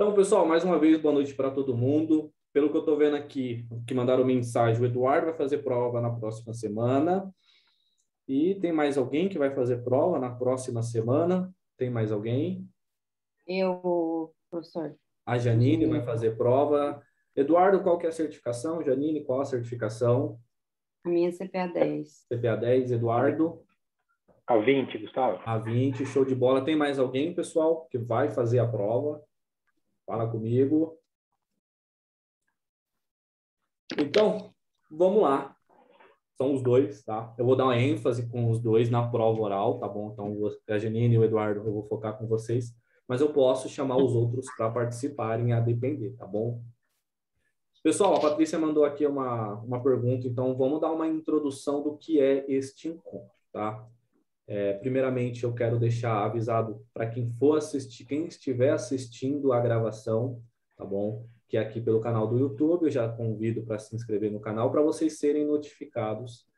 Então, pessoal, mais uma vez, boa noite para todo mundo. Pelo que eu estou vendo aqui, que mandaram mensagem, o Eduardo vai fazer prova na próxima semana. E tem mais alguém que vai fazer prova na próxima semana? Tem mais alguém? Eu, professor, A Janine vai fazer prova. Eduardo, qual que é a certificação? Janine, qual a certificação? a minha CPA 10. CPA 10, Eduardo. A 20, Gustavo. A 20, show de bola. Tem mais alguém, pessoal, que vai fazer a prova? Fala comigo. Então, vamos lá. São os dois, tá? Eu vou dar uma ênfase com os dois na prova oral, tá bom? Então, a Janine e o Eduardo, eu vou focar com vocês, mas eu posso chamar os outros para participarem a depender, tá bom? Pessoal, a Patrícia mandou aqui uma pergunta, então vamos dar uma introdução do que é este encontro, tá? Primeiramente, eu quero deixar avisado para quem for assistir, quem estiver assistindo a gravação, tá bom? Que é aqui pelo canal do YouTube, eu já convido para se inscrever no canal para vocês serem notificados.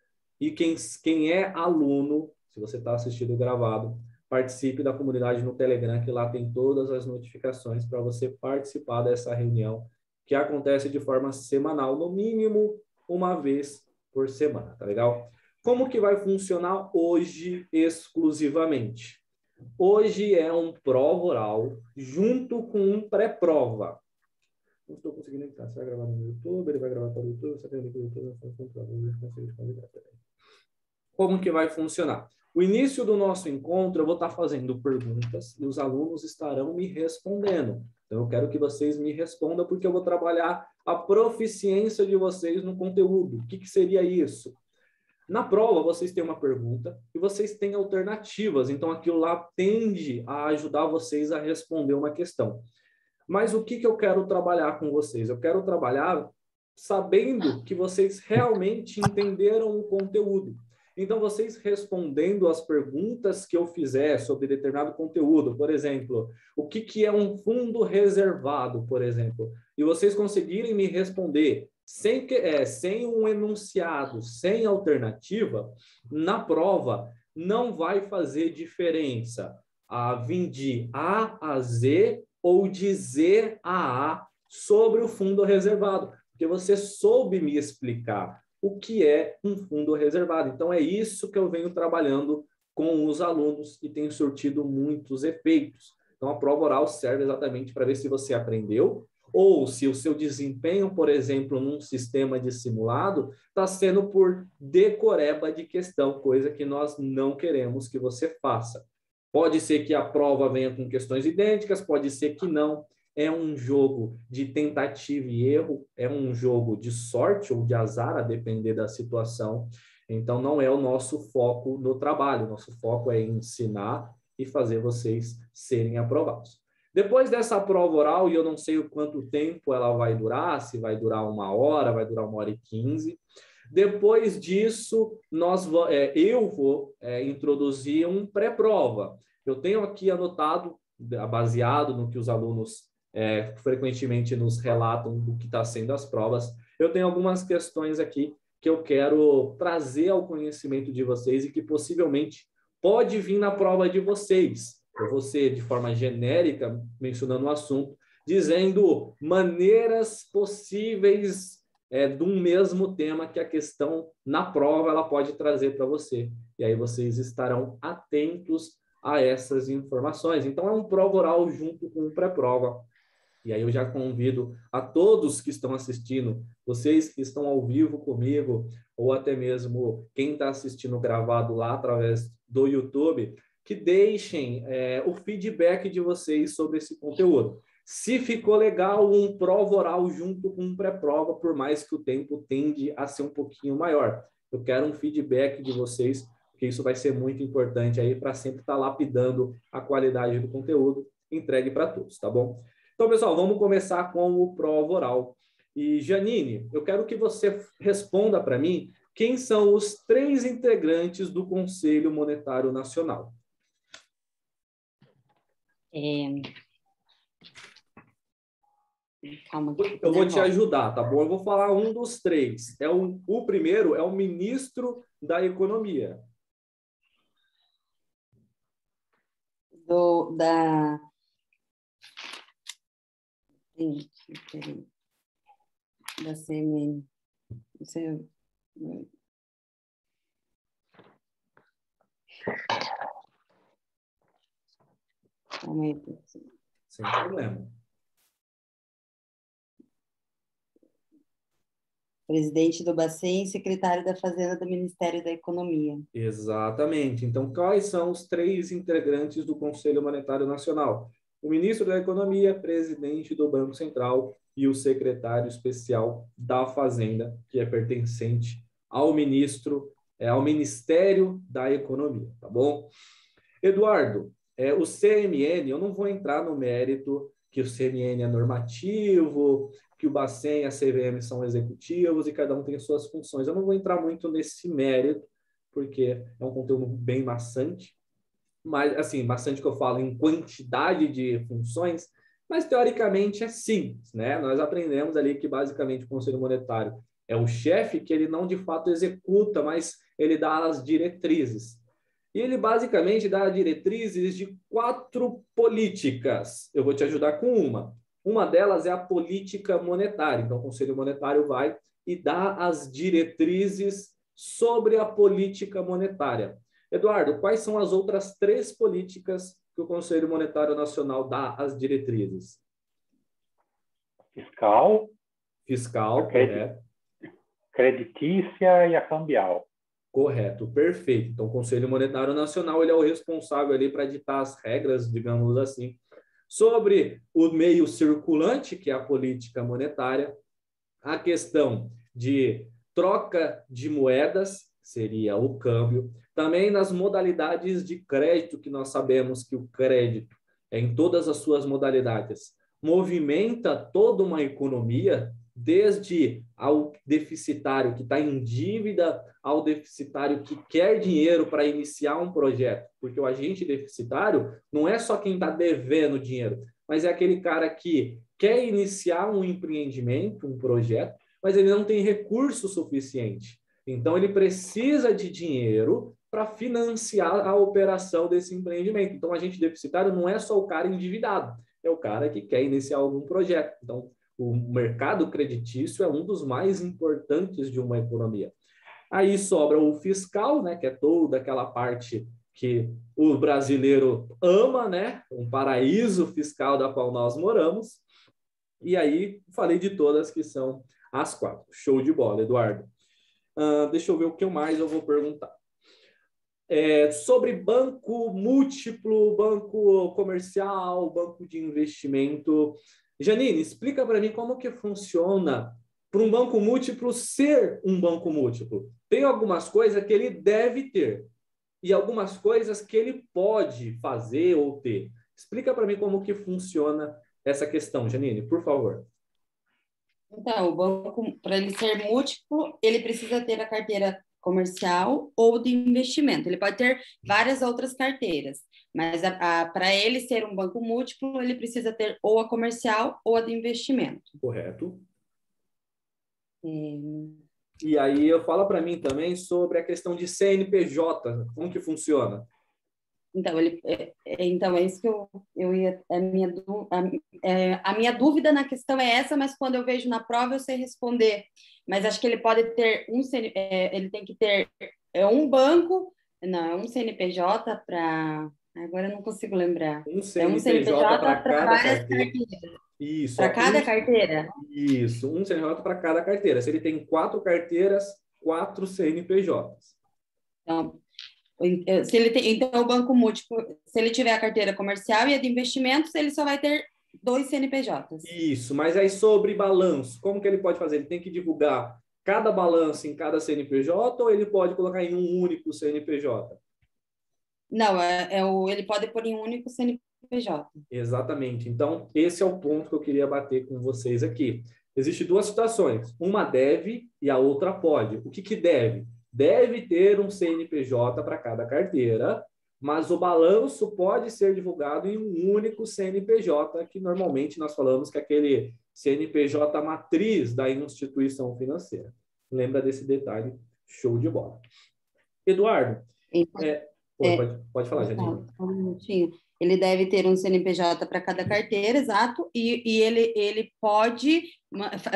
E quem é aluno, se você está assistindo gravado, participe da comunidade no Telegram, que lá tem todas as notificações para você participar dessa reunião, que acontece de forma semanal, no mínimo uma vez por semana, tá legal? Como que vai funcionar hoje exclusivamente? Hoje é um prova oral junto com um pré-prova. Não estou conseguindo entrar. Você vai gravar no YouTube, ele vai gravar para o YouTube, você tem o link do YouTube, como que vai funcionar? O início do nosso encontro, eu vou estar fazendo perguntas e os alunos estarão me respondendo. Então, eu quero que vocês me respondam, porque eu vou trabalhar a proficiência de vocês no conteúdo. O que seria isso? Na prova, vocês têm uma pergunta e vocês têm alternativas. Então, aquilo lá tende a ajudar vocês a responder uma questão. Mas o que eu quero trabalhar com vocês? Eu quero trabalhar sabendo que vocês realmente entenderam o conteúdo. Então, vocês respondendo as perguntas que eu fizer sobre determinado conteúdo, por exemplo, o que é um fundo reservado, por exemplo, e vocês conseguirem me responder sem um enunciado, sem alternativa, na prova não vai fazer diferença vir de A a Z ou de Z a A sobre o fundo reservado, porque você soube me explicar o que é um fundo reservado. Então, é isso que eu venho trabalhando com os alunos e tem surtido muitos efeitos. Então, a prova oral serve exatamente para ver se você aprendeu ou se o seu desempenho, por exemplo, num sistema de simulado, está sendo por decoreba de questão, coisa que nós não queremos que você faça. Pode ser que a prova venha com questões idênticas, pode ser que não. É um jogo de tentativa e erro, é um jogo de sorte ou de azar, a depender da situação. Então, não é o nosso foco no trabalho. Nosso foco é ensinar e fazer vocês serem aprovados. Depois dessa prova oral, e eu não sei o quanto tempo ela vai durar, se vai durar 1 hora, vai durar 1 hora e 15. Depois disso, eu vou introduzir um pré-prova. Eu tenho aqui anotado, baseado no que os alunos frequentemente nos relatam do que está sendo as provas, eu tenho algumas questões aqui que eu quero trazer ao conhecimento de vocês e que possivelmente pode vir na prova de vocês. Eu vou ser de forma genérica, mencionando o assunto, dizendo maneiras possíveis de um mesmo tema que a questão na prova ela pode trazer para você. E aí vocês estarão atentos a essas informações. Então, é um prova oral junto com um pré-prova. E aí eu já convido a todos que estão assistindo, vocês que estão ao vivo comigo, ou até mesmo quem está assistindo gravado lá através do YouTube, que deixem o feedback de vocês sobre esse conteúdo. Se ficou legal um prova oral junto com um pré-prova, por mais que o tempo tende a ser um pouquinho maior. Eu quero um feedback de vocês, porque isso vai ser muito importante aí para sempre estar lapidando a qualidade do conteúdo entregue para todos, tá bom? Então, pessoal, vamos começar com o prova oral. E, Janine, eu quero que você responda para mim quem são os 3 integrantes do Conselho Monetário Nacional. Calma. Eu vou te ajudar, tá bom? Eu vou falar um dos 3. O primeiro é o ministro da Economia. Sim, peraí. Da CMN. Você... Calma aí, professor. Sem problema. Presidente do Bacen e secretário da Fazenda do Ministério da Economia. Exatamente. Então, quais são os três integrantes do Conselho Monetário Nacional? O ministro da Economia, presidente do Banco Central e o secretário especial da Fazenda, que é pertencente ao ao Ministério da Economia, tá bom? Eduardo, o CMN, eu não vou entrar no mérito que o CMN é normativo, que o Bacen e a CVM são executivos e cada um tem suas funções. Eu não vou entrar muito nesse mérito, porque é um conteúdo bem maçante, mas, assim, bastante que eu falo em quantidade de funções, mas teoricamente é simples, né? Nós aprendemos ali que basicamente o Conselho Monetário é o chefe que ele não de fato executa, mas ele dá as diretrizes. E ele basicamente dá diretrizes de 4 políticas. Eu vou te ajudar com uma. Uma delas é a política monetária. Então, o Conselho Monetário vai e dá as diretrizes sobre a política monetária. Eduardo, quais são as outras 3 políticas que o Conselho Monetário Nacional dá as diretrizes? Fiscal, Fiscal, a credi- correto. creditícia e a cambial. Correto, perfeito. Então, o Conselho Monetário Nacional ele é o responsável ali para ditar as regras, digamos assim, sobre o meio circulante, que é a política monetária, a questão de troca de moedas, seria o câmbio, também nas modalidades de crédito, que nós sabemos que o crédito, em todas as suas modalidades, movimenta toda uma economia, desde ao deficitário que está em dívida, ao deficitário que quer dinheiro para iniciar um projeto, porque o agente deficitário não é só quem está devendo dinheiro, mas é aquele cara que quer iniciar um empreendimento, um projeto, mas ele não tem recurso suficiente. Então, ele precisa de dinheiro para financiar a operação desse empreendimento. Então, o agente deficitário não é só o cara endividado, é o cara que quer iniciar algum projeto. Então, o mercado creditício é um dos mais importantes de uma economia. Aí sobra o fiscal, né, que é toda aquela parte que o brasileiro ama, né, um paraíso fiscal da qual nós moramos. E aí falei de todas que são as 4. Show de bola, Eduardo. Deixa eu ver o que mais eu vou perguntar. Sobre banco múltiplo, banco comercial, banco de investimento. Janine, explica para mim como que funciona para um banco múltiplo ser um banco múltiplo. Tem algumas coisas que ele deve ter e algumas coisas que ele pode fazer ou ter. Explica para mim como que funciona essa questão, Janine, por favor. Então, o banco, para ele ser múltiplo, ele precisa ter a carteira comercial ou de investimento. Ele pode ter várias outras carteiras, mas para ele ser um banco múltiplo, ele precisa ter ou a comercial ou a de investimento. Correto. É... E aí eu falo para mim também sobre a questão de CNPJ, como que funciona? Então, então, é isso que eu ia. A minha dúvida na questão é essa, mas quando eu vejo na prova eu sei responder. Mas acho que ele pode ter ele tem que ter um banco, não, é um CNPJ para. Agora eu não consigo lembrar. Um É um CNPJ para CNPJ para cada várias carteira. carteiras. Isso, Para cada carteira? Isso, um CNPJ para cada carteira. Se ele tem 4 carteiras, 4 CNPJs. Então, se ele tem, então, o banco múltiplo, se ele tiver a carteira comercial e a de investimentos, ele só vai ter 2 CNPJs. Isso, mas aí sobre balanço, como que ele pode fazer? Ele tem que divulgar cada balanço em cada CNPJ ou ele pode colocar em um único CNPJ? Não, ele pode pôr em um único CNPJ. Exatamente. Então, esse é o ponto que eu queria bater com vocês aqui. Existem 2 situações. Uma deve e a outra pode. O que deve? Deve ter um CNPJ para cada carteira, mas o balanço pode ser divulgado em um único CNPJ, que normalmente nós falamos que é aquele CNPJ matriz da instituição financeira. Lembra desse detalhe? Show de bola. Eduardo, Então, pode falar, Janine. um minutinho. Ele deve ter um CNPJ para cada carteira, exato, e ele pode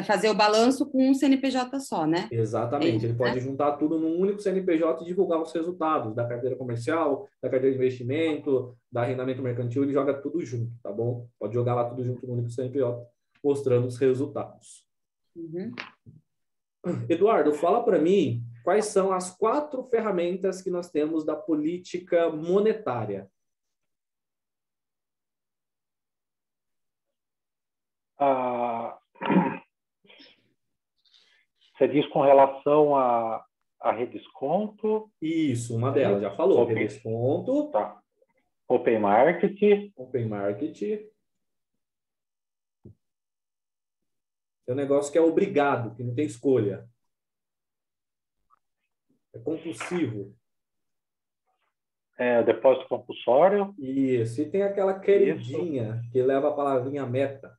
fazer o balanço com um CNPJ só, né? Exatamente, isso, ele pode né? juntar tudo num único CNPJ e divulgar os resultados da carteira comercial, da carteira de investimento, da arrendamento mercantil, ele joga tudo junto, tá bom? Pode jogar lá tudo junto no único CNPJ, mostrando os resultados. Uhum. Eduardo, fala para mim quais são as 4 ferramentas que nós temos da política monetária. Você diz com relação a redesconto? Isso, uma delas, já falou. Redesconto. Tá. Open Market. Open Market. É um negócio que é obrigado, que não tem escolha. É compulsivo. O depósito compulsório. Isso. E tem aquela queridinha que leva a palavrinha meta.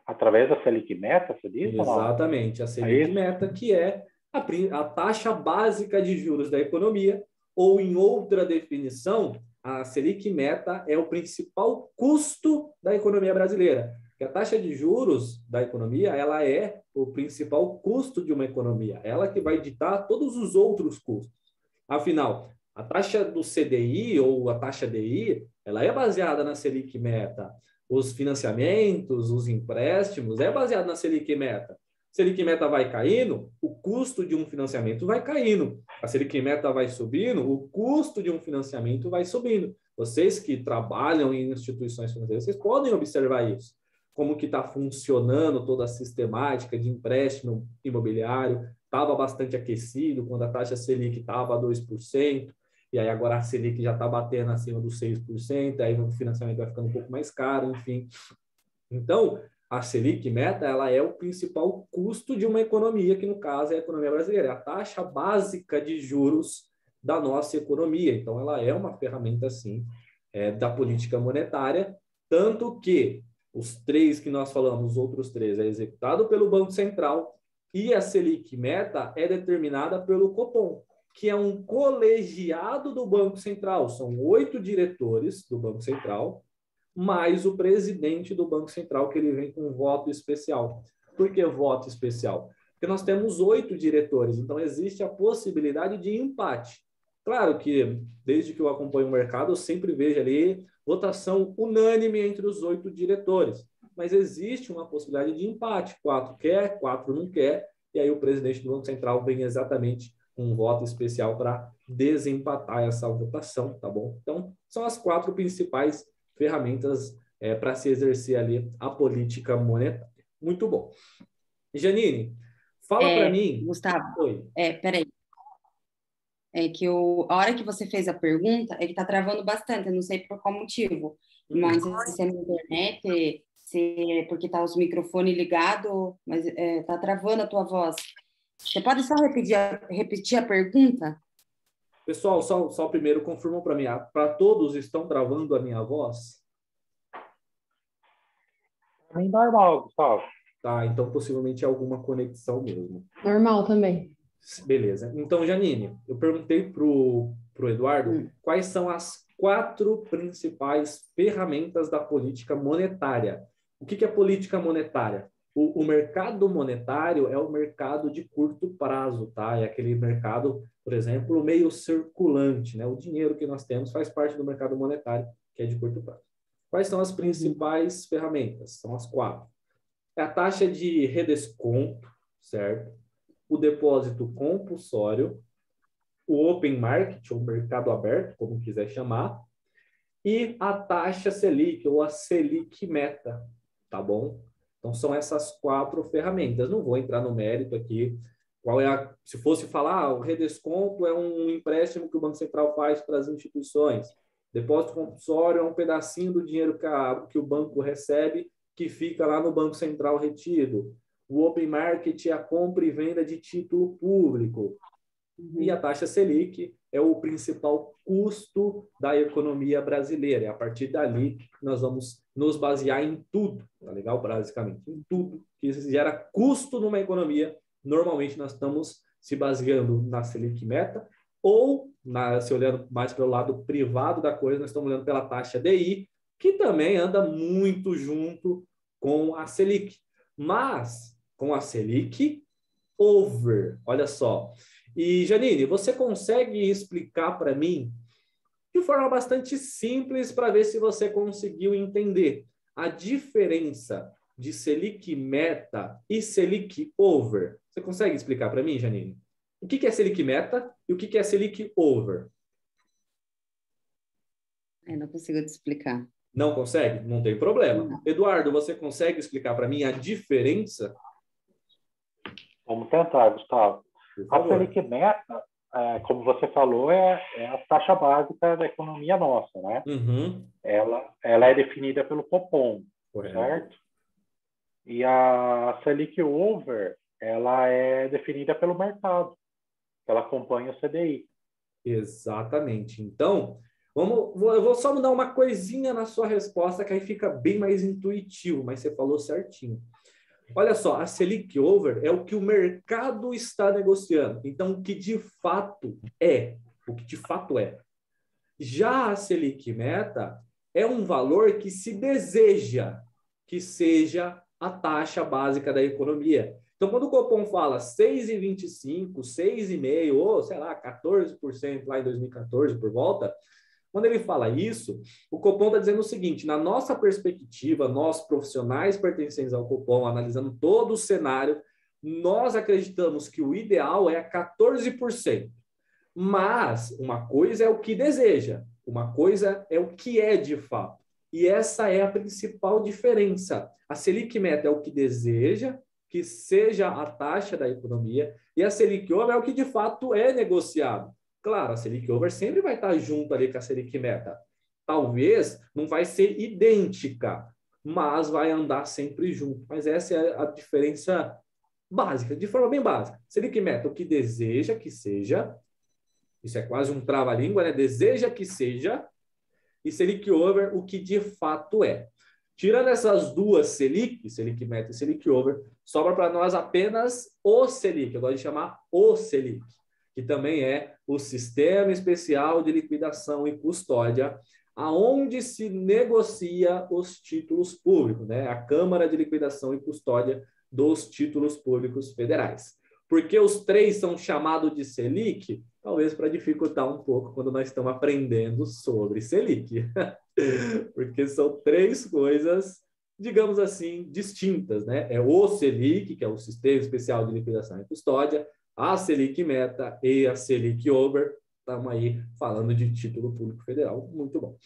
Através da Selic Meta, você diz? Exatamente. A Selic Meta, que é a taxa básica de juros da economia, ou em outra definição, a Selic Meta é o principal custo da economia brasileira. Porque a taxa de juros da economia, ela é o principal custo de uma economia. Ela que vai ditar todos os outros custos. Afinal, a taxa do CDI ou a taxa DI, ela é baseada na Selic Meta. Os financiamentos, os empréstimos, é baseado na Selic Meta. Selic Meta vai caindo, o custo de um financiamento vai caindo. A Selic Meta vai subindo, o custo de um financiamento vai subindo. Vocês que trabalham em instituições financeiras, vocês podem observar isso. Como que está funcionando toda a sistemática de empréstimo imobiliário. Estava bastante aquecido quando a taxa Selic estava a 2%, e aí agora a Selic já está batendo acima dos 6%, aí o financiamento vai ficando um pouco mais caro, enfim. Então, a Selic Meta, ela é o principal custo de uma economia, que no caso é a economia brasileira, é a taxa básica de juros da nossa economia. Então, ela é uma ferramenta, sim, da política monetária, tanto que os 3 que nós falamos, os outros 3, é executado pelo Banco Central, e a Selic Meta é determinada pelo Copom, que é um colegiado do Banco Central. São 8 diretores do Banco Central, mais o presidente do Banco Central, que ele vem com um voto especial. Por que voto especial? Porque nós temos 8 diretores, então existe a possibilidade de empate. Claro que, desde que eu acompanho o mercado, eu sempre vejo ali votação unânime entre os 8 diretores, mas existe uma possibilidade de empate. 4 quer, 4 não quer, e aí o presidente do Banco Central vem exatamente com um voto especial para desempatar essa votação, tá bom? Então, são as 4 principais ferramentas para se exercer ali a política monetária. Muito bom. Janine, fala para mim... Gustavo, Oi. Peraí. É que a hora que você fez a pergunta, é que tá travando bastante, eu não sei por qual motivo. Mas se é na internet, se é porque tá os microfones ligados, mas tá travando a tua voz. Você pode só repetir a pergunta? Pessoal, só primeiro confirmam para mim, para todos estão travando a minha voz? Para mim, normal, Gustavo. Tá, então possivelmente é alguma conexão mesmo. Normal também. Beleza. Então, Janine, eu perguntei pro Eduardo quais são as 4 principais ferramentas da política monetária. O que é política monetária? O mercado monetário é o mercado de curto prazo, tá? É aquele mercado, por exemplo, meio circulante, né? O dinheiro que nós temos faz parte do mercado monetário, que é de curto prazo. Quais são as principais ferramentas? São as 4. É a taxa de redesconto, certo? O depósito compulsório, o open market, ou mercado aberto, como quiser chamar, e a taxa Selic, ou a Selic Meta, tá bom? Então, são essas 4 ferramentas. Não vou entrar no mérito aqui. Se fosse falar, o redesconto é um empréstimo que o Banco Central faz para as instituições. Depósito compulsório é um pedacinho do dinheiro que o banco recebe, que fica lá no Banco Central retido. O open market é a compra e venda de título público. E a taxa Selic é o principal custo da economia brasileira. É a partir dali que nós vamos nos basear em tudo, tá legal? Basicamente, em tudo que gera custo numa economia, normalmente nós estamos se baseando na Selic Meta, ou, se olhando mais pelo lado privado da coisa, nós estamos olhando pela taxa DI, que também anda muito junto com a Selic. Mas, com a Selic over, olha só. E, Janine, você consegue explicar para mim, de forma bastante simples, para ver se você conseguiu entender a diferença de Selic Meta e Selic Over? Você consegue explicar para mim, Janine? O que é Selic Meta e o que é Selic Over? Eu não consigo te explicar. Não consegue? Não tem problema. Não. Eduardo, você consegue explicar para mim a diferença? Vamos tentar, Gustavo. Por A favor. Selic Meta, como você falou, é a taxa básica da economia nossa, né? Uhum. Ela é definida pelo Copom, Correto. certo? E a Selic Over, ela é definida pelo mercado. Ela acompanha o CDI. Exatamente. Então, eu vou só mudar uma coisinha na sua resposta, que aí fica bem mais intuitivo, mas você falou certinho. Olha só, a Selic Over é o que o mercado está negociando. Então, o que de fato é. Já a Selic Meta é um valor que se deseja que seja a taxa básica da economia. Então, quando o Copom fala 6,25, 6,5%, ou, sei lá, 14% lá em 2014 por volta, quando ele fala isso, o Copom está dizendo o seguinte: na nossa perspectiva, nós profissionais pertencentes ao Copom, analisando todo o cenário, nós acreditamos que o ideal é 14%. Mas uma coisa é o que deseja, uma coisa é o que é de fato. E essa é a principal diferença. A Selic Meta é o que deseja que seja a taxa da economia, e a Selic Over é o que de fato é negociado. Claro, a Selic Over sempre vai estar junto ali com a Selic Meta. Talvez não vai ser idêntica, mas vai andar sempre junto. Mas essa é a diferença básica, de forma bem básica. Selic Meta, o que deseja que seja, isso é quase um trava-língua, né? Deseja que seja, e Selic Over, o que de fato é. Tirando essas duas Selic, Selic Meta e Selic Over, sobra para nós apenas o Selic, eu gosto de chamar o Selic, que também é o Sistema Especial de Liquidação e Custódia, aonde se negocia os títulos públicos, né? A Câmara de Liquidação e Custódia dos Títulos Públicos Federais. Por que os três são chamados de Selic? Talvez para dificultar um pouco quando nós estamos aprendendo sobre Selic. Porque são três coisas, digamos assim, distintas, né? É o Selic, que é o Sistema Especial de Liquidação e Custódia, a Selic Meta e a Selic Over. Estamos aí falando de título público federal. Muito bom.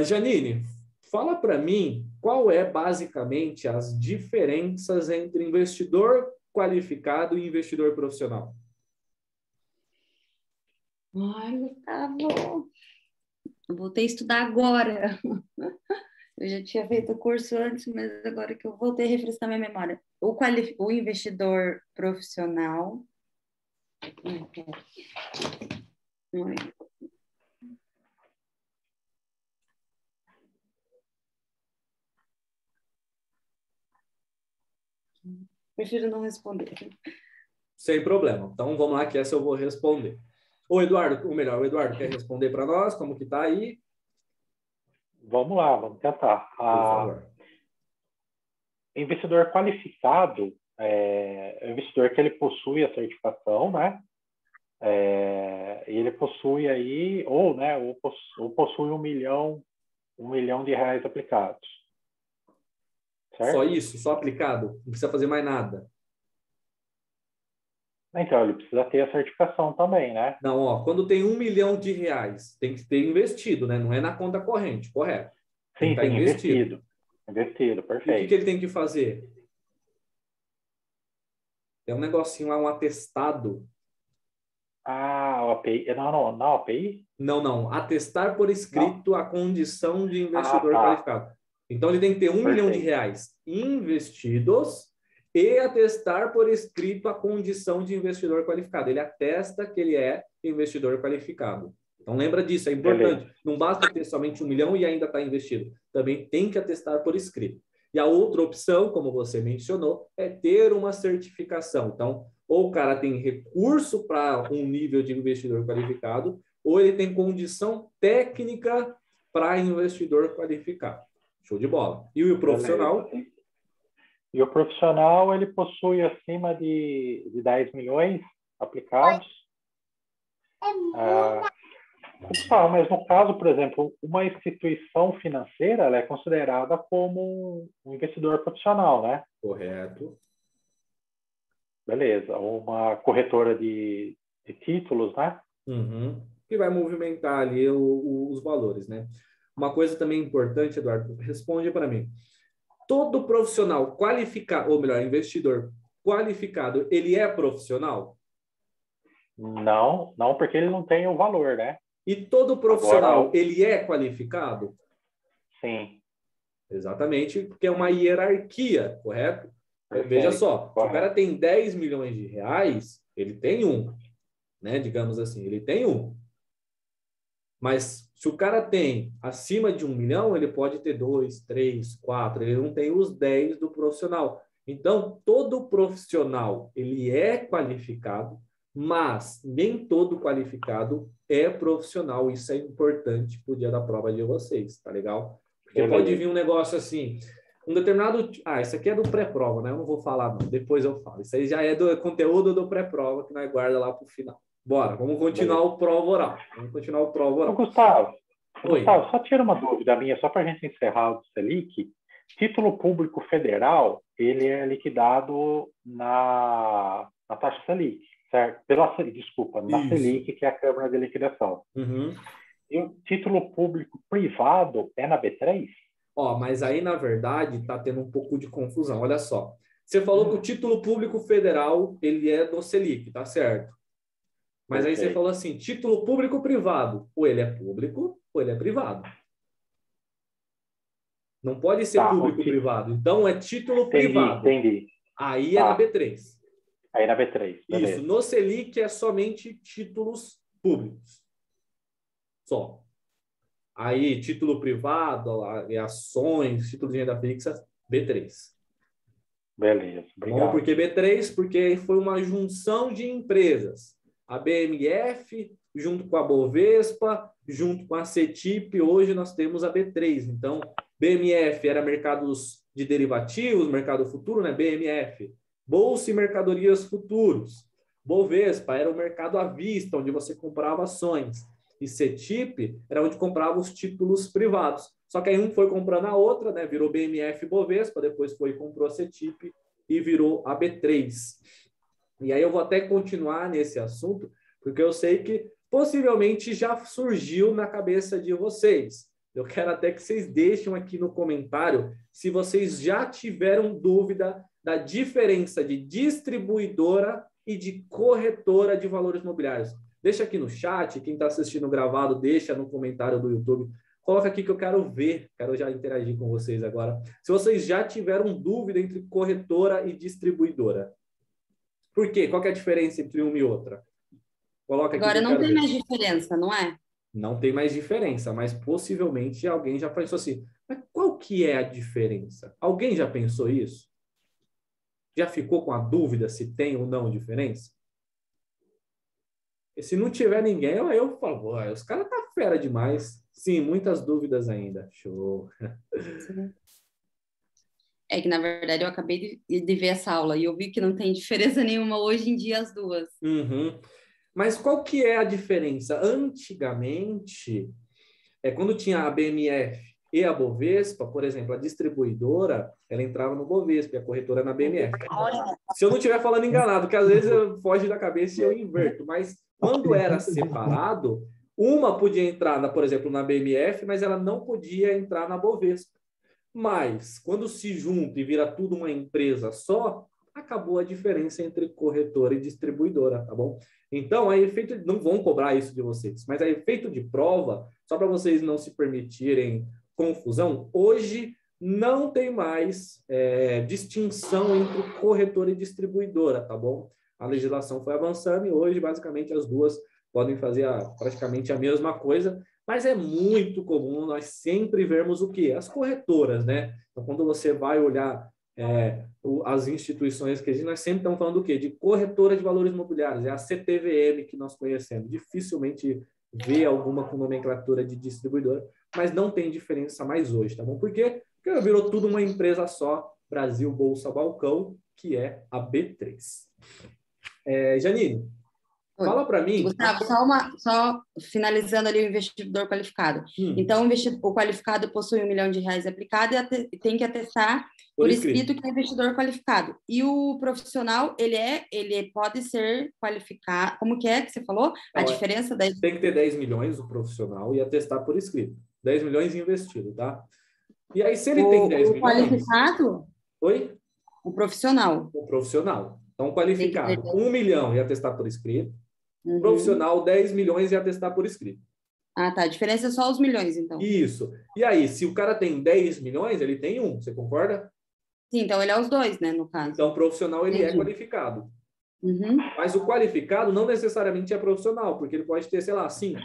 Janine, fala para mim qual é basicamente as diferenças entre investidor qualificado e investidor profissional. Ai, Gustavo, eu voltei a estudar agora. Eu já tinha feito o curso antes, mas agora que eu voltei a refrescar minha memória. O investidor profissional. Prefiro não responder. Sem problema. Então, vamos lá que essa eu vou responder. O Eduardo quer responder para nós? Como que está aí? Vamos lá, vamos tentar. Por favor. Investidor qualificado é o investidor que ele possui a certificação, né? E ele possui aí, ou possui 1 milhão de reais aplicados. Certo? Só isso? Só aplicado? Não precisa fazer mais nada? Então, ele precisa ter a certificação também, né? Não, ó, quando tem 1 milhão de reais, tem que ter investido, né? Não é na conta corrente, correto? Sim, tem investido. Investido, E perfeito. o que ele tem que fazer? Tem um negocinho lá, um atestado. O API. Não, API? Não. Atestar por escrito a condição de investidor tá. qualificado. Então, ele tem que ter 1 milhão de reais investidos e atestar por escrito a condição de investidor qualificado. Ele atesta que ele é investidor qualificado. Então, lembra disso, é importante. Beleza. Não basta ter somente 1 milhão e ainda está investido. Também tem que atestar por escrito. E a outra opção, como você mencionou, é ter uma certificação. Então, Ou o cara tem recurso para um nível de investidor qualificado, ou ele tem condição técnica para investidor qualificado. Show de bola. E o profissional? Beleza. E o profissional, ele possui acima de 10 milhões aplicados. Gustavo, mas no caso, por exemplo, uma instituição financeira, ela é considerada como um investidor profissional, né? Correto. Beleza. Uma corretora de títulos, né? Uhum. Que vai movimentar ali os valores, né? Uma coisa também importante, Eduardo, responde para mim. Todo profissional qualificado, ou melhor, investidor qualificado, ele é profissional? Não, não, porque ele não tem o valor, né? E todo profissional, Agora, ele é qualificado? sim. Exatamente, porque é uma hierarquia, correto? Perfeito, Veja só, se o correto. cara tem 10 milhões de reais, ele tem um, né? Digamos assim, ele tem um. Mas se o cara tem acima de 1 milhão, ele pode ter 2, 3, 4. Ele não tem os 10 do profissional. Então, todo profissional, ele é qualificado, mas nem todo qualificado é profissional. Isso é importante para o dia da prova de vocês, tá legal? Porque pode vir um negócio assim, um determinado... isso aqui é do pré-prova, né? Eu não vou falar, não. Depois eu falo. Isso aí já é do conteúdo do pré-prova, que nós guarda lá para o final. Bora, vamos continuar o prova oral. Gustavo, Oi. Gustavo, só tira uma dúvida minha, só para a gente encerrar o Selic. Título público federal, ele é liquidado na taxa Selic, certo? Na Selic, que é a Câmara de Liquidação. Uhum. E o título público privado é na B3? Mas aí, na verdade, está tendo um pouco de confusão. Olha só. Você falou que o título público federal, ele é do Selic, tá certo? Mas aí você falou assim, título público privado. Ou ele é público, ou ele é privado. Não pode ser público privado. Então, é título privado. Entendi. Aí é na B3. Aí na B3, beleza. Isso. No Selic é somente títulos públicos. Só. Aí, título privado, ações, título de renda fixa, B3. Beleza, obrigado. Bom, por que B3? Porque foi uma junção de empresas. A BMF, junto com a Bovespa, junto com a CETIP, hoje nós temos a B3. Então, BMF era mercados de derivativos, mercado futuro, né? BMF. Bolsa e mercadorias futuros. Bovespa era o mercado à vista, onde você comprava ações. E CETIP era onde comprava os títulos privados. Só que aí um foi comprando a outra, né? Virou BMF Bovespa, depois foi e comprou a CETIP e virou a B3. E aí eu vou até continuar nesse assunto, porque eu sei que possivelmente já surgiu na cabeça de vocês. Eu quero até que vocês deixem aqui no comentário se vocês já tiveram dúvida da diferença de distribuidora e de corretora de valores imobiliários. Deixa aqui no chat, quem está assistindo gravado, deixa no comentário do YouTube. Coloca aqui que eu quero ver, quero já interagir com vocês agora. Se vocês já tiveram dúvida entre corretora e distribuidora. Por quê? Qual que é a diferença entre uma e outra? Coloca aqui. Agora não tem mais diferença, não é? Não tem mais diferença, mas possivelmente alguém já pensou assim, mas qual que é a diferença? Alguém já pensou isso? Já ficou com a dúvida se tem ou não diferença? E se não tiver ninguém, eu falo, os caras tá fera demais. Sim, muitas dúvidas ainda. Show. Sim. É que, na verdade, eu acabei de ver essa aula e eu vi que não tem diferença nenhuma hoje em dia as duas. Uhum. Mas qual que é a diferença? Antigamente, quando tinha a BMF e a Bovespa, por exemplo, a distribuidora, ela entrava no Bovespa e a corretora na BMF. Se eu não estiver falando enganado, que às vezes eu foge da cabeça e eu inverto, mas quando era separado, uma podia entrar, por exemplo, na BMF, mas ela não podia entrar na Bovespa. Mas, quando se junta e vira tudo uma empresa só, acabou a diferença entre corretora e distribuidora, tá bom? Então, a efeito, não vão cobrar isso de vocês, mas a efeito de prova, só para vocês não se permitirem confusão, hoje não tem mais distinção entre corretora e distribuidora, tá bom? A legislação foi avançando e hoje, basicamente, as duas podem fazer praticamente a mesma coisa, mas é muito comum nós sempre vermos o quê? As corretoras, né? Então, quando você vai olhar as instituições que nós sempre estamos falando do quê? De corretora de valores imobiliários, é a CTVM que nós conhecemos. Dificilmente vê alguma com nomenclatura de distribuidora, mas não tem diferença mais hoje, tá bom? Por quê? Porque virou tudo uma empresa só, Brasil Bolsa Balcão, que é a B3. Janine, Oi. Fala para mim. Gustavo, só finalizando ali o investidor qualificado. Então, o qualificado possui R$1 milhão aplicado e tem que atestar por escrito que é investidor qualificado. E o profissional, ele pode ser qualificado. Como que você falou? A diferença da... Tem que ter 10 milhões o profissional e atestar por escrito. 10 milhões investido, tá? E aí, se ele tem 10 milhões... O qualificado? Oi? O profissional. O profissional. Então, qualificado, 1 milhão e atestar por escrito. Profissional, 10 milhões e atestar por escrito. Ah, tá. A diferença é só os milhões, então. Isso. E aí, se o cara tem 10 milhões, ele tem 1. Você concorda? Sim, então ele é os dois, né, no caso. Então, o profissional, ele é qualificado. Mas o qualificado não necessariamente é profissional, porque ele pode ter, sei lá, 5.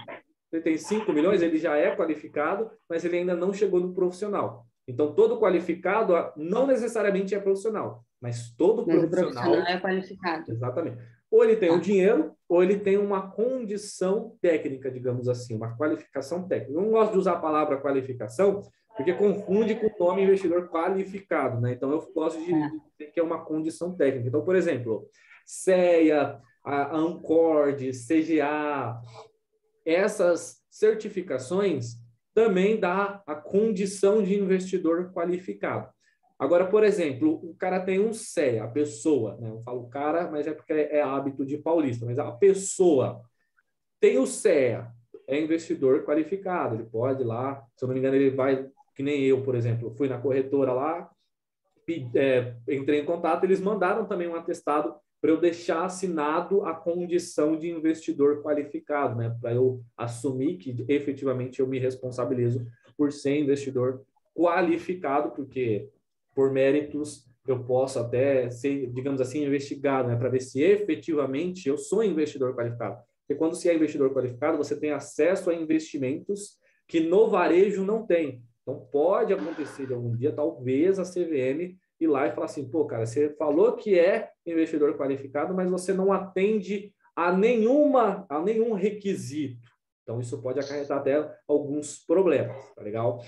Ele tem 5 milhões, ele já é qualificado, mas ele ainda não chegou no profissional. Então, todo qualificado não necessariamente é profissional, mas todo profissional é qualificado. Exatamente. Ou ele tem o dinheiro, ou ele tem uma condição técnica, digamos assim, uma qualificação técnica. Eu não gosto de usar a palavra qualificação, porque confunde com o nome investidor qualificado, né? Então, eu gosto de dizer que é uma condição técnica. Então, por exemplo, CEA, a Ancord, CGA, essas certificações também dá a condição de investidor qualificado. Agora, por exemplo, o cara tem um CEA, a pessoa, né? Eu falo cara, mas é porque é hábito de paulista, mas a pessoa tem o CEA, é investidor qualificado, ele pode ir lá, se eu não me engano, ele vai, que nem eu, por exemplo, fui na corretora lá, entrei em contato, eles mandaram também um atestado para eu deixar assinado a condição de investidor qualificado, né? Para eu assumir que efetivamente eu me responsabilizo por ser investidor qualificado, porque por méritos eu posso até ser, digamos assim, investigado, né? Para ver se efetivamente eu sou investidor qualificado. Porque quando você é investidor qualificado, você tem acesso a investimentos que no varejo não tem. Então, pode acontecer de algum dia, talvez, a CVM ir lá e falar assim, pô, cara, você falou que é investidor qualificado, mas você não atende a nenhum requisito. Então, isso pode acarretar até alguns problemas, tá legal?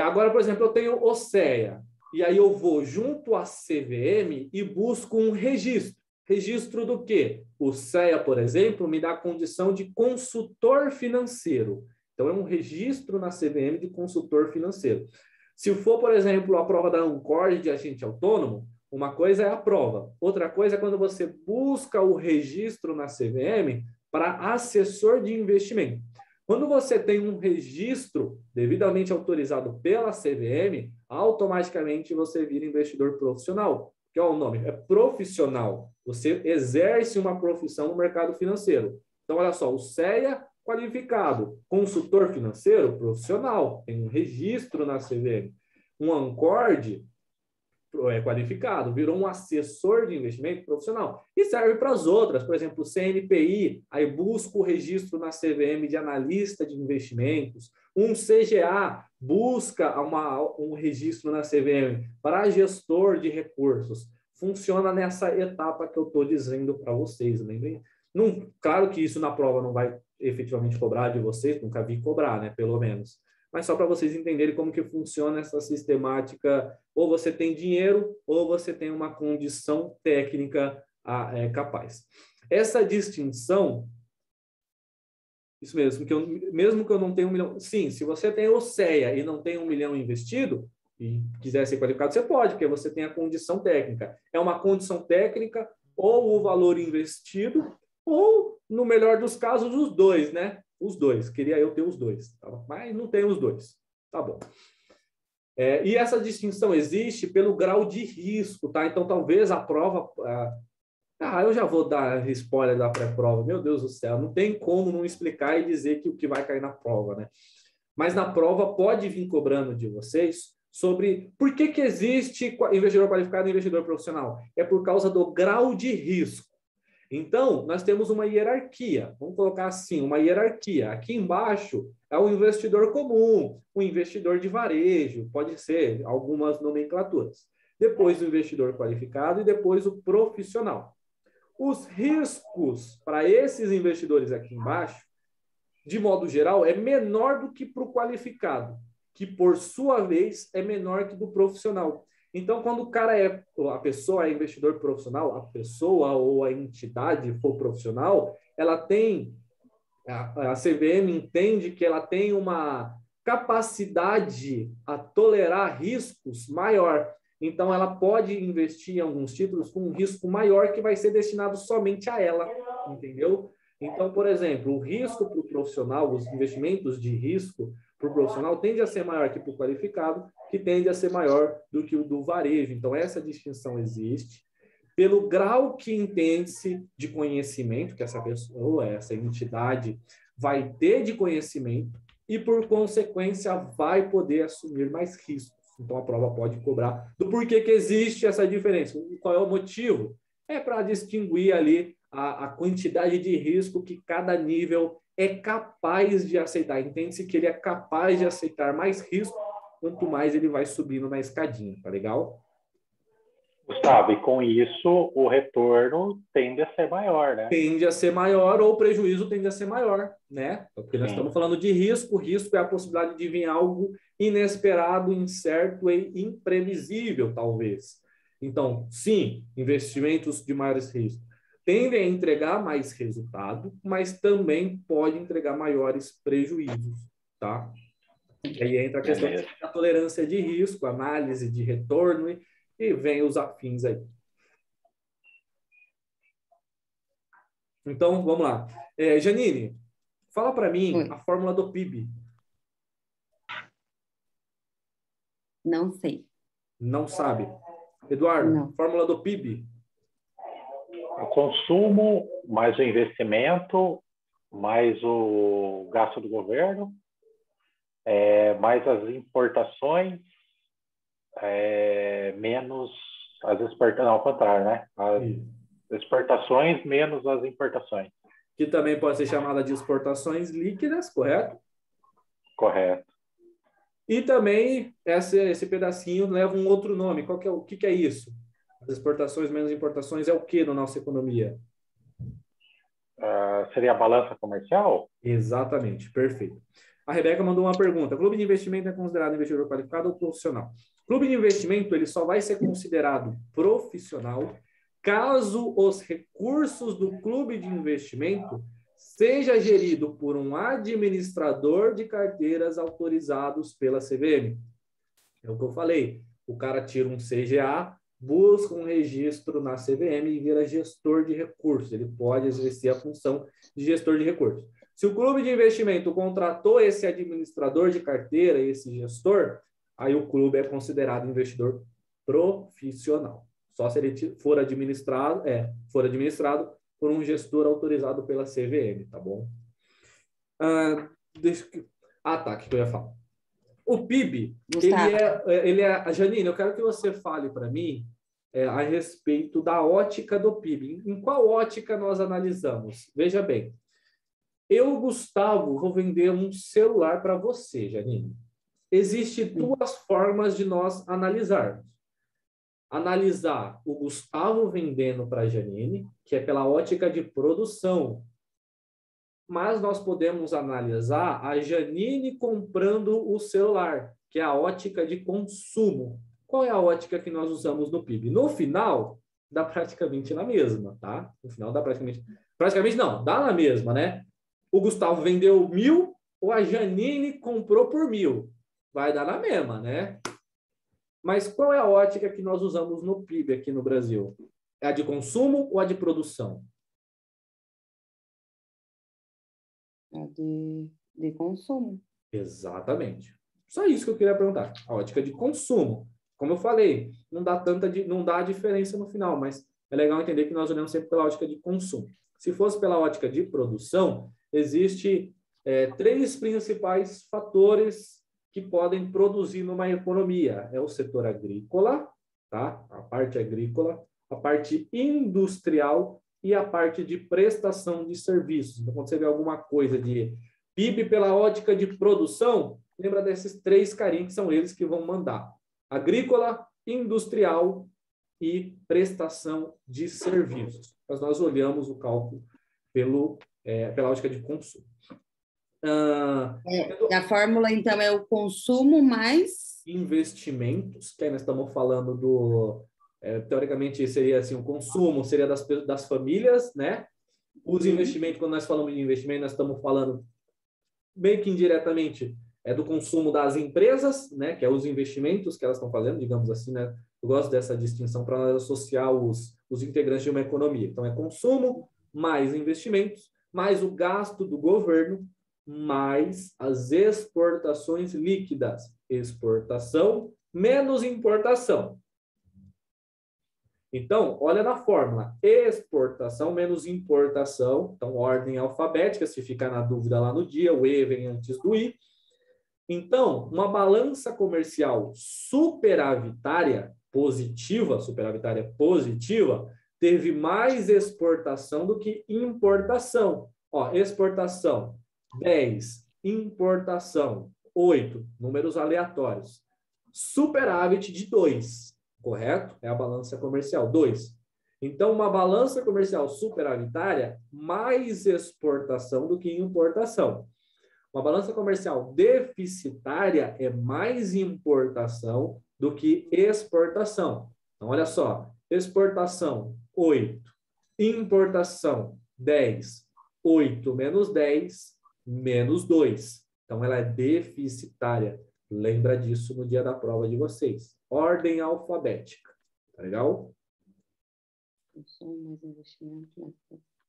Agora, por exemplo, eu tenho o CEA, e aí eu vou junto à CVM e busco um registro. Registro do quê? O CEA, por exemplo, me dá a condição de consultor financeiro. Então, é um registro na CVM de consultor financeiro. Se for, por exemplo, a prova da Ancord de agente autônomo, uma coisa é a prova. Outra coisa é quando você busca o registro na CVM para assessor de investimento. Quando você tem um registro devidamente autorizado pela CVM, automaticamente você vira investidor profissional. Que é o nome? É profissional. Você exerce uma profissão no mercado financeiro. Então, olha só, o CEA qualificado, consultor financeiro profissional, tem um registro na CVM. Um Ancord qualificado, virou um assessor de investimento profissional. E serve para as outras, por exemplo, CNPI, aí busca o registro na CVM de analista de investimentos. Um CGA busca um registro na CVM para gestor de recursos. Funciona nessa etapa que eu estou dizendo para vocês, lembrem? Claro que isso na prova não vai efetivamente cobrar de vocês, nunca vi cobrar, né, pelo menos. Mas só para vocês entenderem como que funciona essa sistemática, ou você tem dinheiro, ou você tem uma condição técnica capaz. Essa distinção, isso mesmo, mesmo que eu não tenha 1 milhão, sim, se você tem o CEA e não tem 1 milhão investido, e quiser ser qualificado, você pode, porque você tem a condição técnica. É uma condição técnica, ou o valor investido, ou, no melhor dos casos, os dois, né? Os dois. Queria eu ter os dois, tá? Mas não tem os dois. Tá bom. E essa distinção existe pelo grau de risco, tá? Então, talvez a prova... eu já vou dar spoiler da pré-prova. Meu Deus do céu, não tem como não explicar e dizer que o que vai cair na prova, né? Mas na prova pode vir cobrando de vocês sobre por que existe investidor qualificado e investidor profissional. É por causa do grau de risco. Então, nós temos uma hierarquia, vamos colocar assim, uma hierarquia. Aqui embaixo é o investidor comum, o investidor de varejo, pode ser algumas nomenclaturas. depois o investidor qualificado e depois o profissional. Os riscos para esses investidores aqui embaixo, de modo geral, é menor do que para o qualificado, que por sua vez é menor que do profissional. Então, quando a pessoa é investidor profissional, a pessoa ou a entidade for profissional, ela tem, a CVM entende que ela tem uma capacidade a tolerar riscos maior. Então, ela pode investir em alguns títulos com um risco maior que vai ser destinado somente a ela, entendeu? Então, por exemplo, o risco para o profissional, os investimentos de risco para o profissional tende a ser maior que para o qualificado, que tende a ser maior do que o do varejo. Então, essa distinção existe. Pelo grau que entende-se de conhecimento que essa pessoa, essa entidade vai ter de conhecimento e, por consequência, vai poder assumir mais riscos. Então, a prova pode cobrar do porquê que existe essa diferença. Qual é o motivo? É para distinguir ali a quantidade de risco que cada nível é capaz de aceitar. Entende-se que ele é capaz de aceitar mais risco quanto mais ele vai subindo na escadinha, tá legal? Gustavo, e com isso o retorno tende a ser maior, né? Tende a ser maior ou o prejuízo tende a ser maior, né? Porque nós estamos falando de risco. Risco é a possibilidade de vir algo inesperado, incerto e imprevisível, talvez. Então, sim, investimentos de maiores riscos tendem a entregar mais resultado, mas também pode entregar maiores prejuízos, tá? E aí entra a questão da tolerância de risco, análise de retorno e vem os afins aí. Então, vamos lá. Janine, fala para mim a fórmula do PIB. Não sei. Não sabe. Eduardo, não. Fórmula do PIB. O consumo, mais o investimento, mais o gasto do governo, mais as importações, menos as exportações. Não, ao contrário, né? As exportações menos as importações. Que também pode ser chamada de exportações líquidas, correto? Correto. E também esse pedacinho leva um outro nome. O que é isso? As exportações menos importações é o que na nossa economia? Seria a balança comercial? Exatamente, perfeito. A Rebeca mandou uma pergunta. Clube de investimento é considerado investidor qualificado ou profissional? Clube de investimento ele só vai ser considerado profissional caso os recursos do clube de investimento seja gerido por um administrador de carteiras autorizados pela CVM. É o que eu falei. O cara tira um CGA, busca um registro na CVM e vira gestor de recursos. Ele pode exercer a função de gestor de recursos. Se o clube de investimento contratou esse administrador de carteira, esse gestor, aí o clube é considerado investidor profissional. Só se ele for administrado por um gestor autorizado pela CVM, tá bom? Tá, o que eu ia falar? O PIB, Janine, eu quero que você fale para mim a respeito da ótica do PIB. Em qual ótica nós analisamos? Veja bem, eu, Gustavo, vou vender um celular para você, Janine. Existem duas formas de nós analisarmos. Analisar o Gustavo vendendo para a Janine, que é pela ótica de produção. Mas nós podemos analisar a Janine comprando o celular, que é a ótica de consumo. Qual é a ótica que nós usamos no PIB? No final, dá praticamente na mesma, tá? No final dá praticamente não, dá na mesma, né? O Gustavo vendeu 1.000 ou a Janine comprou por 1.000. Vai dar na mesma, né? Mas qual é a ótica que nós usamos no PIB aqui no Brasil? É a de consumo ou a de produção? É de consumo. Exatamente. Só isso que eu queria perguntar. A ótica de consumo. Como eu falei, não dá diferença no final, mas é legal entender que nós olhamos sempre pela ótica de consumo. Se fosse pela ótica de produção, existe 3 principais fatores que podem produzir numa economia. É o setor agrícola, tá? A parte agrícola, a parte industrial e a parte de prestação de serviços. Então, quando você vê alguma coisa de PIB pela ótica de produção, lembra desses 3 carinhos que são eles que vão mandar. Agrícola, industrial e prestação de serviços. Mas nós olhamos o cálculo pela ótica de consumo. A fórmula, então, é o consumo mais... investimentos, que aí nós estamos falando teoricamente, seria assim, o consumo seria das famílias, né? Os investimentos, quando nós falamos de investimento, nós estamos falando meio que indiretamente do consumo das empresas, né? Que é os investimentos que elas estão fazendo, digamos assim, né? Eu gosto dessa distinção para nós associar os integrantes de uma economia. Então, é consumo mais investimentos, mais o gasto do governo, mais as exportações líquidas. Exportação menos importação. Então, olha na fórmula. Exportação menos importação. Então, ordem alfabética, se ficar na dúvida lá no dia, o E vem antes do I. Então, uma balança comercial superavitária positiva, teve mais exportação do que importação. Ó, exportação, 10. Importação, 8. Números aleatórios. Superávit de 2. Correto? É a balança comercial, 2. Então, uma balança comercial superavitária, mais exportação do que importação. Uma balança comercial deficitária é mais importação do que exportação. Então, olha só, exportação, 8. Importação, 10. 8 menos 10, menos 2. Então, ela é deficitária. Lembra disso no dia da prova de vocês. Ordem alfabética. Tá legal?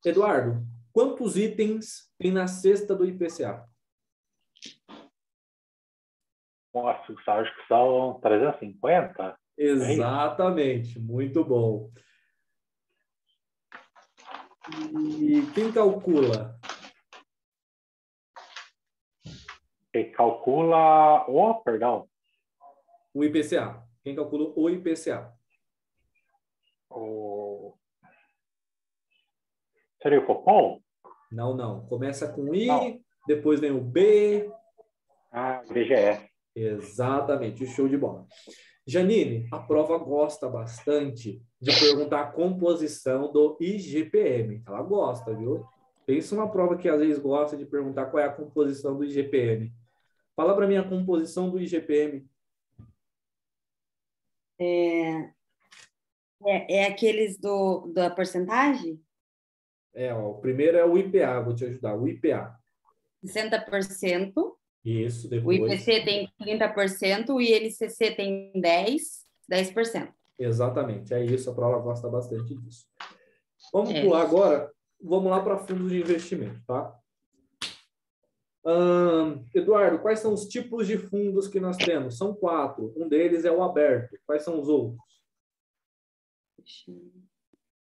Eduardo, quantos itens tem na cesta do IPCA? Nossa, acho que são 350. Exatamente, muito bom. E quem calcula? Quem calcula perdão. O IPCA. Quem calcula o IPCA? Seria o Copom? Não. Começa com I, Não. Depois vem o B. IBGE. Exatamente, show de bola. Janine, a prova gosta bastante de perguntar a composição do IGPM. Ela gosta, viu? Pensa uma prova que às vezes gosta de perguntar qual é a composição do IGPM. Fala para mim a composição do IGPM. É aqueles da porcentagem? O primeiro é o IPA, vou te ajudar. O IPA. 60%. Isso, depois. O IPC tem 30%, o INCC tem 10%. Exatamente, é isso, a prova gosta bastante disso. Vamos pular agora, vamos lá para fundos de investimento, tá? Eduardo, quais são os tipos de fundos que nós temos? São 4, um deles é o aberto. Quais são os outros?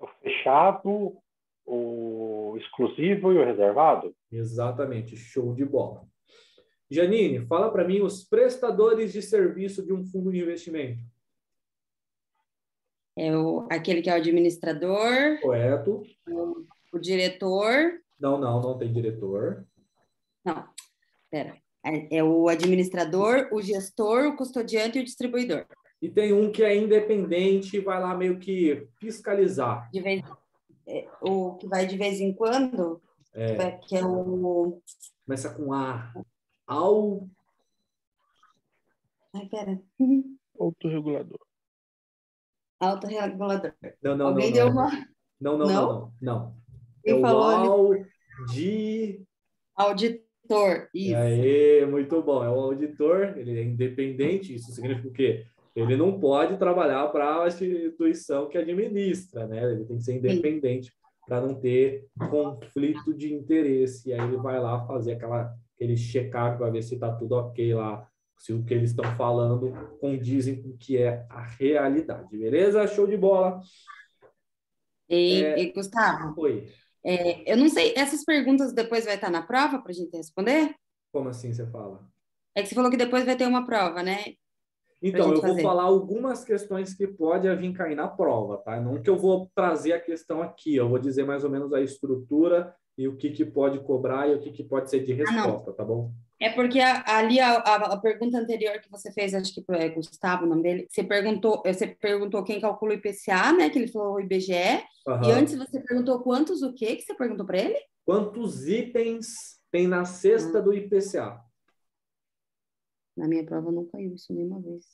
O fechado, o exclusivo e o reservado? Exatamente, show de bola. Janine, fala para mim os prestadores de serviço de um fundo de investimento. Aquele que é o administrador. Correto. O diretor. Não tem diretor. Não, espera. É o administrador, o gestor, o custodiante e o distribuidor. E tem um que é independente e vai lá meio que fiscalizar. O que vai de vez em quando, que é o... Começa com A. Pera. Autorregulador. Autorregulador. Não. Alguém deu uma... Não. Quem falou Auditor. Isso. Aí, muito bom. É o auditor, ele é independente. Isso significa o quê? Ele não pode trabalhar para a instituição que administra, né? Ele tem que ser independente para não ter conflito de interesse. E aí ele vai lá fazer aquele check-up para ver se está tudo ok lá, se o que eles estão falando condizem com o que é a realidade. Beleza? Show de bola. E Gustavo? Oi. Eu não sei, essas perguntas depois vai estar na prova para a gente responder? Como assim você fala? É que você falou que depois vai ter uma prova, né? Então, eu vou falar algumas questões que pode vir cair na prova, tá? Não que eu vou trazer a questão aqui, eu vou dizer mais ou menos a estrutura e o que pode cobrar e o que pode ser de resposta, tá bom? É porque ali a pergunta anterior que você fez, acho que é Gustavo, o nome dele, você perguntou quem calcula o IPCA, né? Que ele falou o IBGE. E antes você perguntou quantos o quê que você perguntou para ele? Quantos itens tem na cesta do IPCA? Na minha prova não caiu isso nenhuma vez.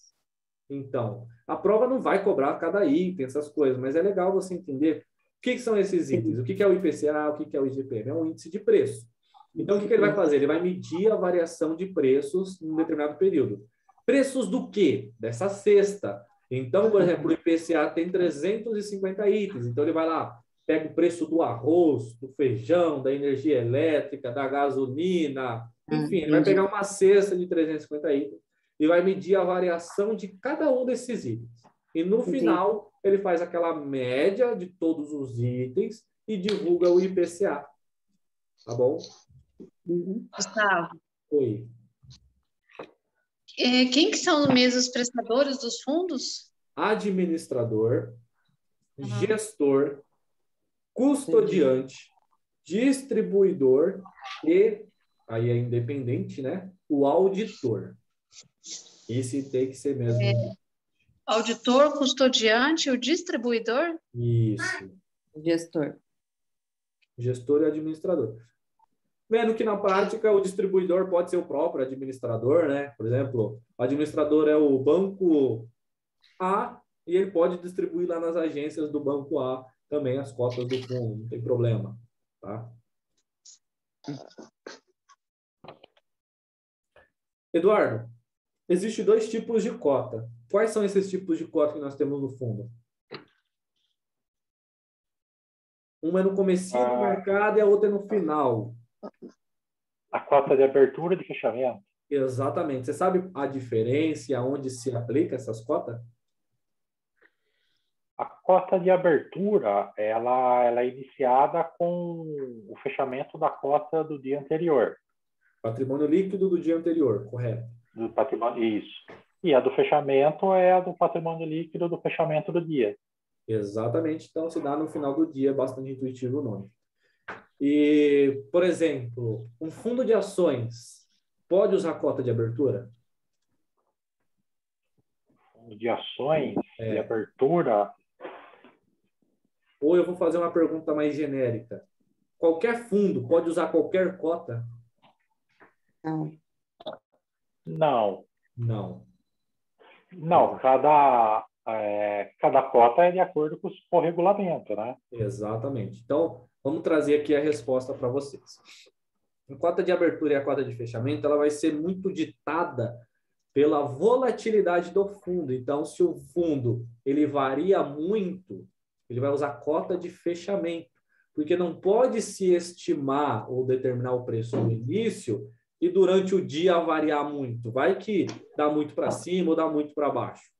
Então, a prova não vai cobrar cada item, essas coisas, mas é legal você entender o que são esses itens, o que é o IPCA, o que é o IGPM, é um índice de preço. Então, o que ele vai fazer? Ele vai medir a variação de preços em um determinado período. Preços do quê? Dessa cesta. Então, por exemplo, o IPCA tem 350 itens. Então, ele vai lá, pega o preço do arroz, do feijão, da energia elétrica, da gasolina, enfim, ele vai pegar uma cesta de 350 itens e vai medir a variação de cada um desses itens. E no final, ele faz aquela média de todos os itens e divulga o IPCA. Tá bom? Gustavo, Oi. quem que são mesmo os prestadores dos fundos? Administrador, gestor, custodiante, distribuidor e, aí é independente, né? O auditor. Esse tem que ser mesmo. Auditor, custodiante, o distribuidor? Isso. Gestor. Gestor e administrador. Vendo que na prática o distribuidor pode ser o próprio administrador, né? Por exemplo, o administrador é o banco A e ele pode distribuir lá nas agências do banco A também as cotas do fundo, não tem problema, tá? Eduardo, existem dois tipos de cota. Quais são esses tipos de cota que nós temos no fundo? Uma é no comecinho do mercado e a outra é no final. A cota de abertura e de fechamento. Exatamente. Você sabe a diferença e aonde se aplica essas cotas? A cota de abertura, ela é iniciada com o fechamento da cota do dia anterior. Patrimônio líquido do dia anterior, correto. Do patrimônio, isso. E a do fechamento é a do patrimônio líquido do fechamento do dia. Exatamente. Então, se dá no final do dia, é bastante intuitivo o nome. E, por exemplo, um fundo de ações pode usar cota de abertura? Fundo de ações, de abertura... Ou eu vou fazer uma pergunta mais genérica. Qualquer fundo pode usar qualquer cota? Não. Não. Não, cada cota é de acordo com o regulamento, né? Exatamente. Então, vamos trazer aqui a resposta para vocês. A cota de abertura e a cota de fechamento, ela vai ser muito ditada pela volatilidade do fundo. Então, se o fundo ele varia muito, ele vai usar cota de fechamento, porque não pode se estimar ou determinar o preço no início e durante o dia variar muito. Vai que dá muito para cima ou dá muito para baixo.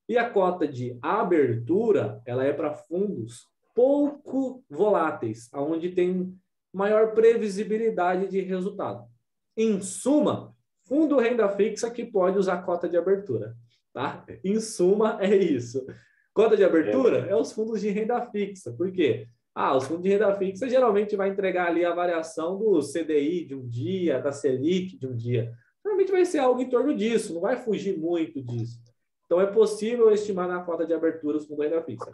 E a cota de abertura, ela é para fundos pouco voláteis, onde tem maior previsibilidade de resultado. Em suma, fundo renda fixa que pode usar cota de abertura, tá? Em suma, é isso. Cota de abertura é os fundos de renda fixa. Por quê? Os fundos de renda fixa geralmente vai entregar ali a variação do CDI de um dia, da Selic de um dia. Geralmente vai ser algo em torno disso, não vai fugir muito disso. Então, é possível estimar na cota de abertura os fundos de renda fixa.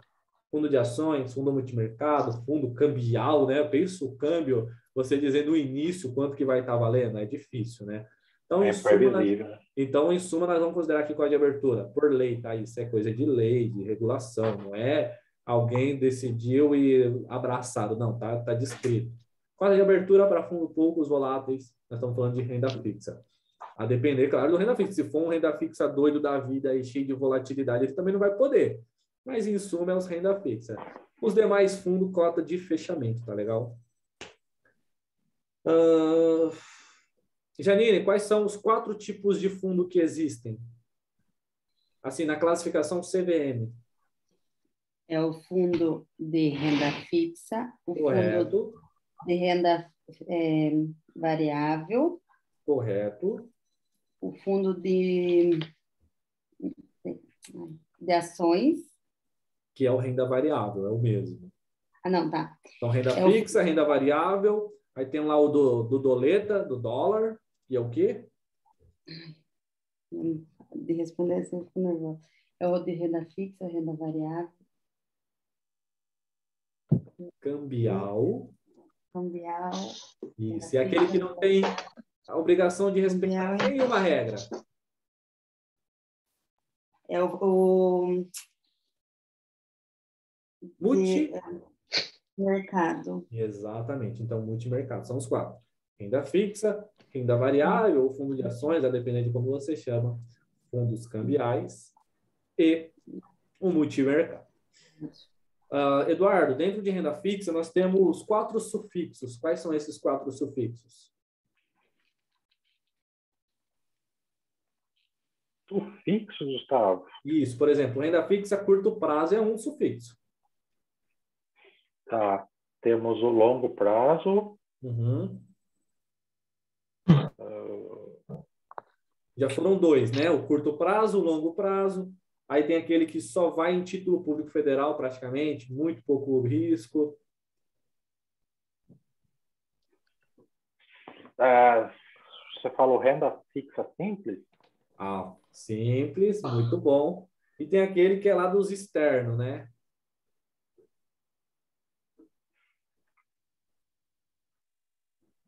Fundo de ações, fundo multimercado, fundo cambial, né? Pensa o câmbio, você dizer no início quanto que vai estar valendo, é difícil, né? Então, em suma, nós vamos considerar aqui cota de abertura, por lei, tá? Isso é coisa de lei, de regulação, não é alguém decidiu e abraçado, não, tá descrito. Cota de abertura para fundos poucos voláteis, nós estamos falando de renda fixa. A depender, claro, do renda fixa. Se for um renda fixa doido da vida e cheio de volatilidade, ele também não vai poder. Mas, em suma, é os renda fixa. Os demais fundos, cota de fechamento, tá legal? Janine, quais são os 4 tipos de fundo que existem? Assim, na classificação CVM. É o fundo de renda fixa, o fundo de renda variável. Correto. O fundo de ações. Que é o renda variável, é o mesmo. Ah, não, tá. Então, renda É o- fixa, renda variável, aí tem lá o do doleta, do dólar, e é o quê? De responder assim, eu fico nervosa. É o de renda fixa, renda variável, Cambial. cambial, Isso, é aquele que não tem a obrigação de respeitar cambial. nenhuma regra. É o Multi. de mercado. Exatamente. Então, multimercado. São os quatro. Renda fixa, renda variável, ou fundo de ações, a depender de como você chama, fundos cambiais e o multimercado. Eduardo, dentro de renda fixa, nós temos 4 sufixos. Quais são esses 4 sufixos? Sufixo, Gustavo? Isso, por exemplo, renda fixa a curto prazo é um sufixo. Tá. Temos o longo prazo. Uhum. Já foram 2, né? O curto prazo, o longo prazo. Aí tem aquele que só vai em título público federal, praticamente, muito pouco risco. Você falou renda fixa simples? Ah, simples, muito bom. E tem aquele que é lá dos externos, né?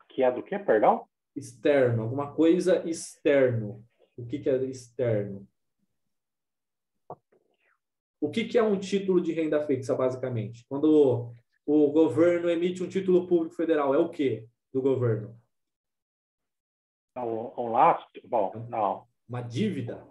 Que é do quê, perdão? Externo, alguma coisa externo. O que é externo? O que é um título de renda fixa, basicamente? Quando o governo emite um título público federal, é o quê do governo? Um lastro? Bom, não. Uma dívida?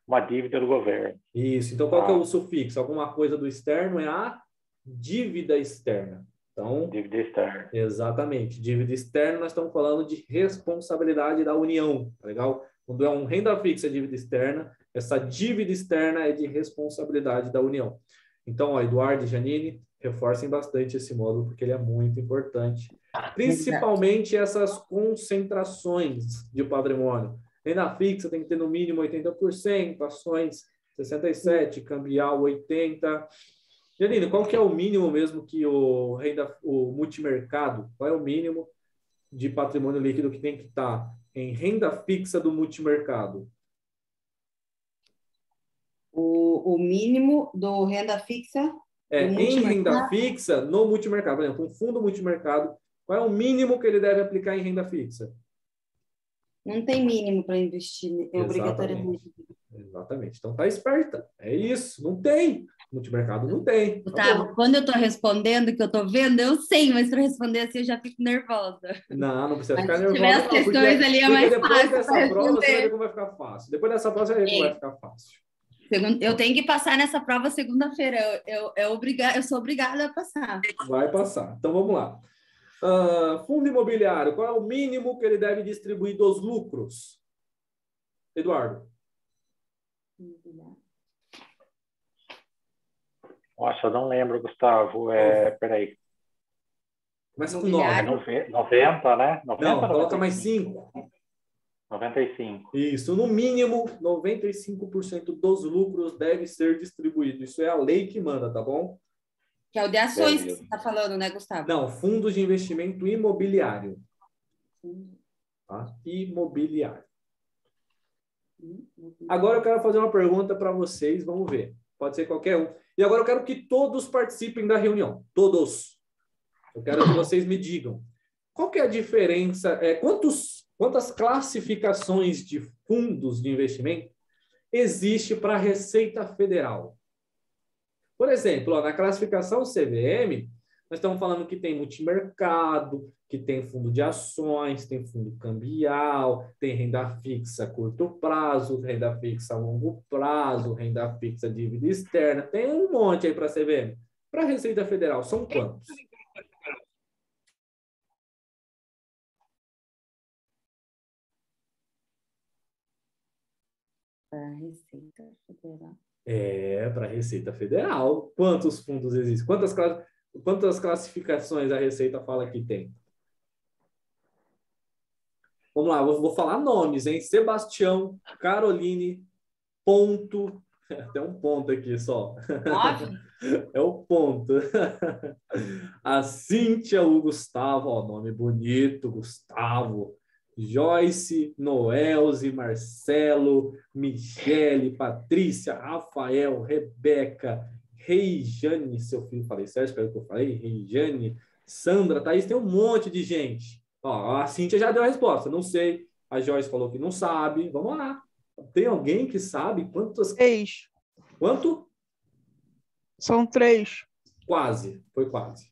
Uma dívida do governo. Isso. Então, qual que é o sufixo? Alguma coisa do externo é a dívida externa. Então, Dívida externa. exatamente. Dívida externa, nós estamos falando de responsabilidade da União, tá legal? Quando é um renda fixa dívida externa, essa dívida externa é de responsabilidade da União. Então, ó, Eduardo e Janine, reforcem bastante esse módulo, porque ele é muito importante. Principalmente essas concentrações de patrimônio. Renda fixa tem que ter no mínimo 80%, ações 67%, cambial 80%. Janine, qual que é o mínimo mesmo que o multimercado, qual é o mínimo de patrimônio líquido que tem que estar em renda fixa do multimercado? O mínimo do renda fixa do Em renda multimercado. fixa no multimercado. Por exemplo, um fundo multimercado, qual é o mínimo que ele deve aplicar em renda fixa? Não tem mínimo para investir, obrigatoriamente. Exatamente. Então tá esperta. É isso. Não tem. Multimercado não tem. Tá Gustavo, bom. quando eu estou respondendo, que eu estou vendo, eu sei, mas para responder assim eu já fico nervosa. Não precisa Mas ficar se nervosa. tiver as Não, questões ali é mais depois fácil dessa para prova, você vai ver responder. como vai ficar fácil. Depois dessa prova, você vai ver como vai ficar fácil. Eu tenho que passar nessa prova segunda-feira. Eu sou obrigada a passar. Vai passar. Então vamos lá. Fundo imobiliário, qual é o mínimo que ele deve distribuir dos lucros? Eduardo. Nossa, eu não lembro, Gustavo. Peraí. Começa com Imobiliário. 9. 90, né? 90, Não, coloca 95? mais 5. 95. Isso, no mínimo, 95% dos lucros deve ser distribuído. Isso é a lei que manda, tá bom? Que é o de ações que Beleza. você está falando, né, Gustavo? Não, fundos de investimento imobiliário. Tá? Imobiliário. Agora eu quero fazer uma pergunta para vocês, vamos ver. Pode ser qualquer um. E agora eu quero que todos participem da reunião. Todos. Eu quero que vocês me digam. Qual que é a diferença? Quantas classificações de fundos de investimento existe para a Receita Federal? Por exemplo, na classificação CVM, nós estamos falando que tem multimercado, que tem fundo de ações, tem fundo cambial, tem renda fixa a curto prazo, renda fixa a longo prazo, renda fixa dívida externa, tem um monte aí para a CVM. Para a Receita Federal, são quantos? Para a Receita Federal. Para a Receita Federal. Quantos fundos existem? Quantas classificações a Receita fala que tem? Vamos lá, vou falar nomes, hein? Sebastião, Caroline, Ponto, Tem um ponto aqui só. 9? É o ponto. A Cíntia, o Gustavo, ó, nome bonito, Gustavo. Joyce, Noelze, Marcelo, Michele, Patrícia, Rafael, Rebeca, Reijane, seu filho, falei certo? Espero que eu falei. Reijane, Sandra, Thaís, tem um monte de gente. Ó, a Cíntia já deu a resposta, não sei. A Joyce falou que não sabe. Vamos lá. Tem alguém que sabe quantas... 3. Quanto? São 3. Quase, foi quase.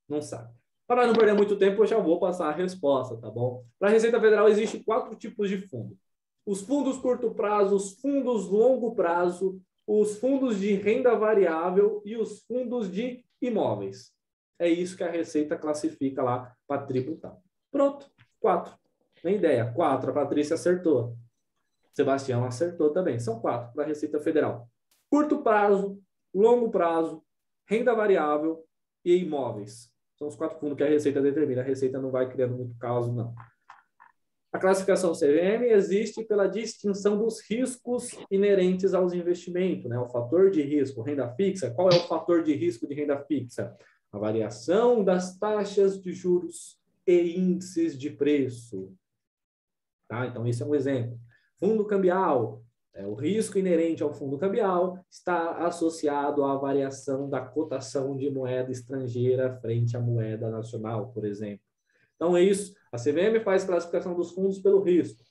Não sabe. Para não perder muito tempo, eu já vou passar a resposta, tá bom? Para a Receita Federal, existem 4 tipos de fundo. Os fundos curto prazo, os fundos longo prazo, os fundos de renda variável e os fundos de imóveis. É isso que a Receita classifica lá para tributar. Pronto, 4. Nem ideia, 4. A Patrícia acertou. Sebastião acertou também. São 4 para a Receita Federal. Curto prazo, longo prazo, renda variável e imóveis. São os 4 fundos que a Receita determina. A Receita não vai criando muito caso, não. A classificação CVM existe pela distinção dos riscos inerentes aos investimentos, né? O fator de risco, renda fixa. Qual é o fator de risco de renda fixa? A variação das taxas de juros e índices de preço. Tá? Então, esse é um exemplo. Fundo cambial. O risco inerente ao fundo cambial está associado à variação da cotação de moeda estrangeira frente à moeda nacional, por exemplo. Então, é isso. A CVM faz classificação dos fundos pelo risco.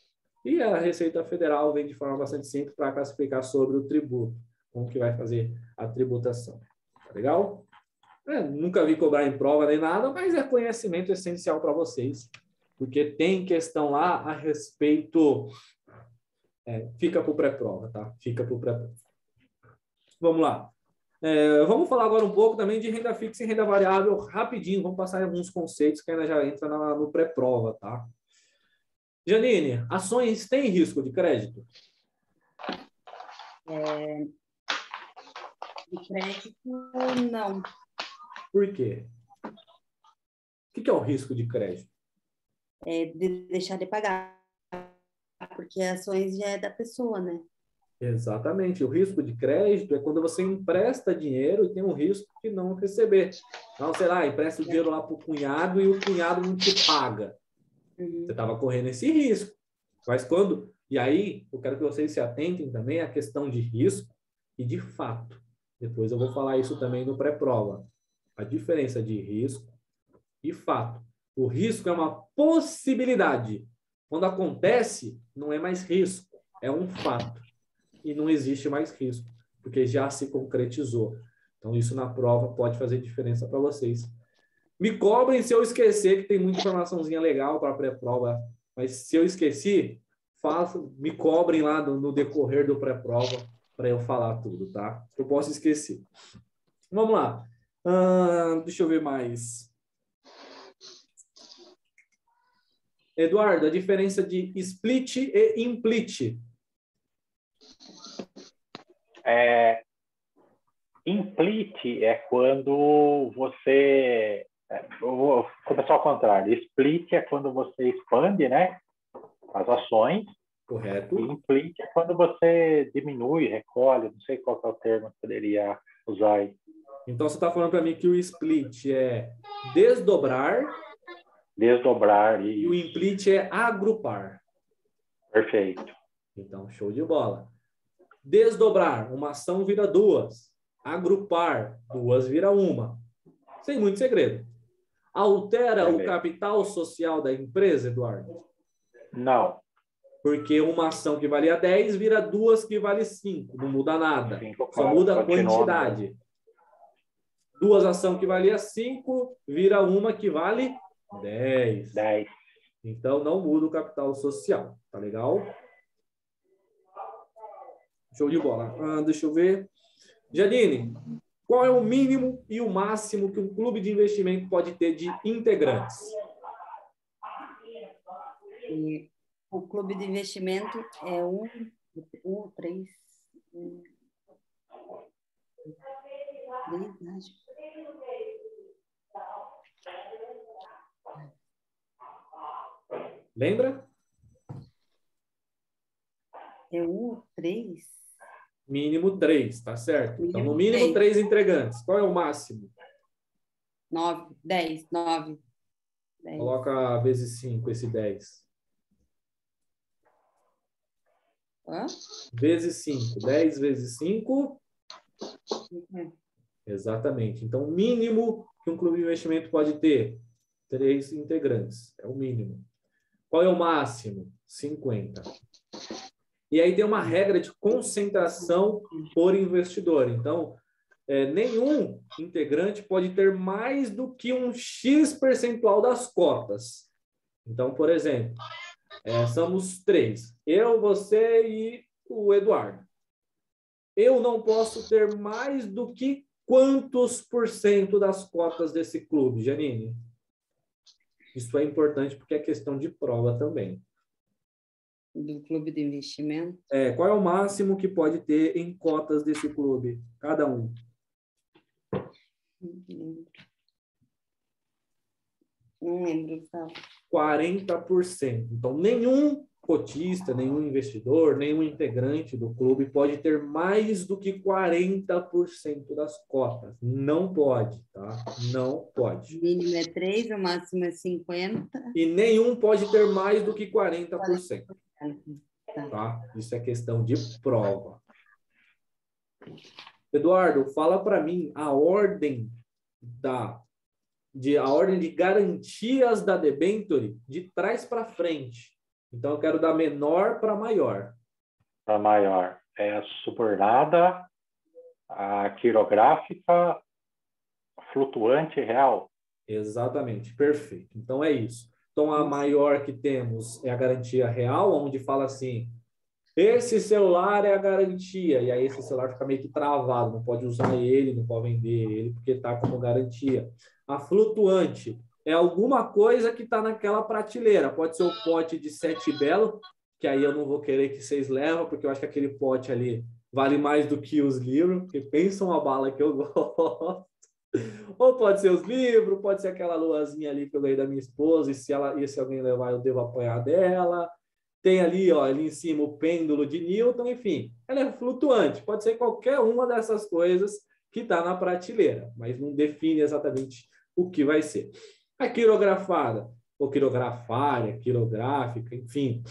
E a Receita Federal vem de forma bastante simples para classificar sobre o tributo, como que vai fazer a tributação. Tá legal? Nunca vi cobrar em prova nem nada, mas é conhecimento essencial para vocês, porque tem questão lá a respeito... fica para o pré-prova, tá? Fica para o pré-prova. Vamos lá. Vamos falar agora um pouco também de renda fixa e renda variável, rapidinho. Vamos passar em alguns conceitos que ainda já entra no pré-prova, tá? Janine, ações têm risco de crédito? De crédito, não. Por quê? O que é o risco de crédito? De deixar de pagar, porque ações já é da pessoa, né? Exatamente. O risco de crédito é quando você empresta dinheiro e tem um risco de não receber. Então, sei lá, empresta o dinheiro lá para o cunhado e o cunhado não te paga. Você estava correndo esse risco. Mas quando... E aí, eu quero que vocês se atentem também à questão de risco e de fato. Depois eu vou falar isso também no pré-prova. A diferença de risco e fato. O risco é uma possibilidade. Quando acontece, não é mais risco, é um fato. E não existe mais risco, porque já se concretizou. Então, isso na prova pode fazer diferença para vocês. Me cobrem se eu esquecer, que tem muita informaçãozinha legal para a pré-prova, mas se eu esqueci, me cobrem lá no decorrer do pré-prova para eu falar tudo, tá? Eu posso esquecer. Vamos lá. Deixa eu ver mais. Eduardo, a diferença de split e implit. Implit é quando você... eu vou começar ao contrário. Split é quando você expande, né, as ações. Correto. E implit é quando você diminui, recolhe, não sei qual é o termo que poderia usar aí. Então, você está falando para mim que o split é desdobrar. Desdobrar. E o implit é agrupar. Perfeito. Então, show de bola. Desdobrar, uma ação vira 2. Agrupar, 2 vira 1. Sem muito segredo. Altera o capital social da empresa, Eduardo? Não. Porque uma ação que valia 10 vira 2 que vale 5. Não muda nada. 5, só muda a quantidade. 2 ações que valia 5 vira uma que vale 10. 10. Então, não muda o capital social. Tá legal? Show de bola. Deixa eu ver. Janine, qual é o mínimo e o máximo que um clube de investimento pode ter de integrantes? O clube de investimento é 3. Lembra? 3? Mínimo 3, tá certo? Então, no Mínimo mínimo 3 entregantes. Qual é o máximo? 9, 10, 9. 10. Coloca vezes 5 esse 10. Hã? Vezes 5. 10 vezes 5. Uhum. Exatamente. Então, o mínimo que um clube de investimento pode ter? 3 integrantes. É o mínimo. Qual é o máximo? 50. E aí tem uma regra de concentração por investidor. Então, nenhum integrante pode ter mais do que um X percentual das cotas. Então, por exemplo, somos 3. Eu, você e o Eduardo. Eu não posso ter mais do que quantos por cento das cotas desse clube, Janine? Isso é importante porque é questão de prova também. Do clube de investimento? Qual é o máximo que pode ter em cotas desse clube? Cada um. Não lembro, Gustavo. 40%. Então, nenhum cotista, nenhum investidor, nenhum integrante do clube pode ter mais do que 40% das cotas. Não pode, tá? Não pode. O mínimo é 3, o máximo é 50. E nenhum pode ter mais do que 40%. Tá. Tá? Isso é questão de prova. Eduardo, fala para mim a ordem de garantias da debenture de trás para frente. Então, eu quero da menor para maior. Para maior. É a subordinada, a quirográfica, flutuante real. Exatamente, perfeito. Então, é isso. Então, a maior que temos é a garantia real, onde fala assim, esse celular é a garantia. E aí, esse celular fica meio que travado. Não pode usar ele, não pode vender ele, porque está como garantia. A flutuante é alguma coisa que está naquela prateleira. Pode ser o pote de 7 Belo, que aí eu não vou querer que vocês levem, porque eu acho que aquele pote ali vale mais do que os livros, porque pensam a bala que eu gosto. Ou pode ser os livros, pode ser aquela luazinha ali que eu ganhei da minha esposa, e se alguém levar, eu devo apanhar dela. Tem ali, ó, ali em cima o pêndulo de Newton, enfim. Ela é flutuante, pode ser qualquer uma dessas coisas que está na prateleira, mas não define exatamente o que vai ser. A quirografada, ou quirografária, quirográfica, enfim.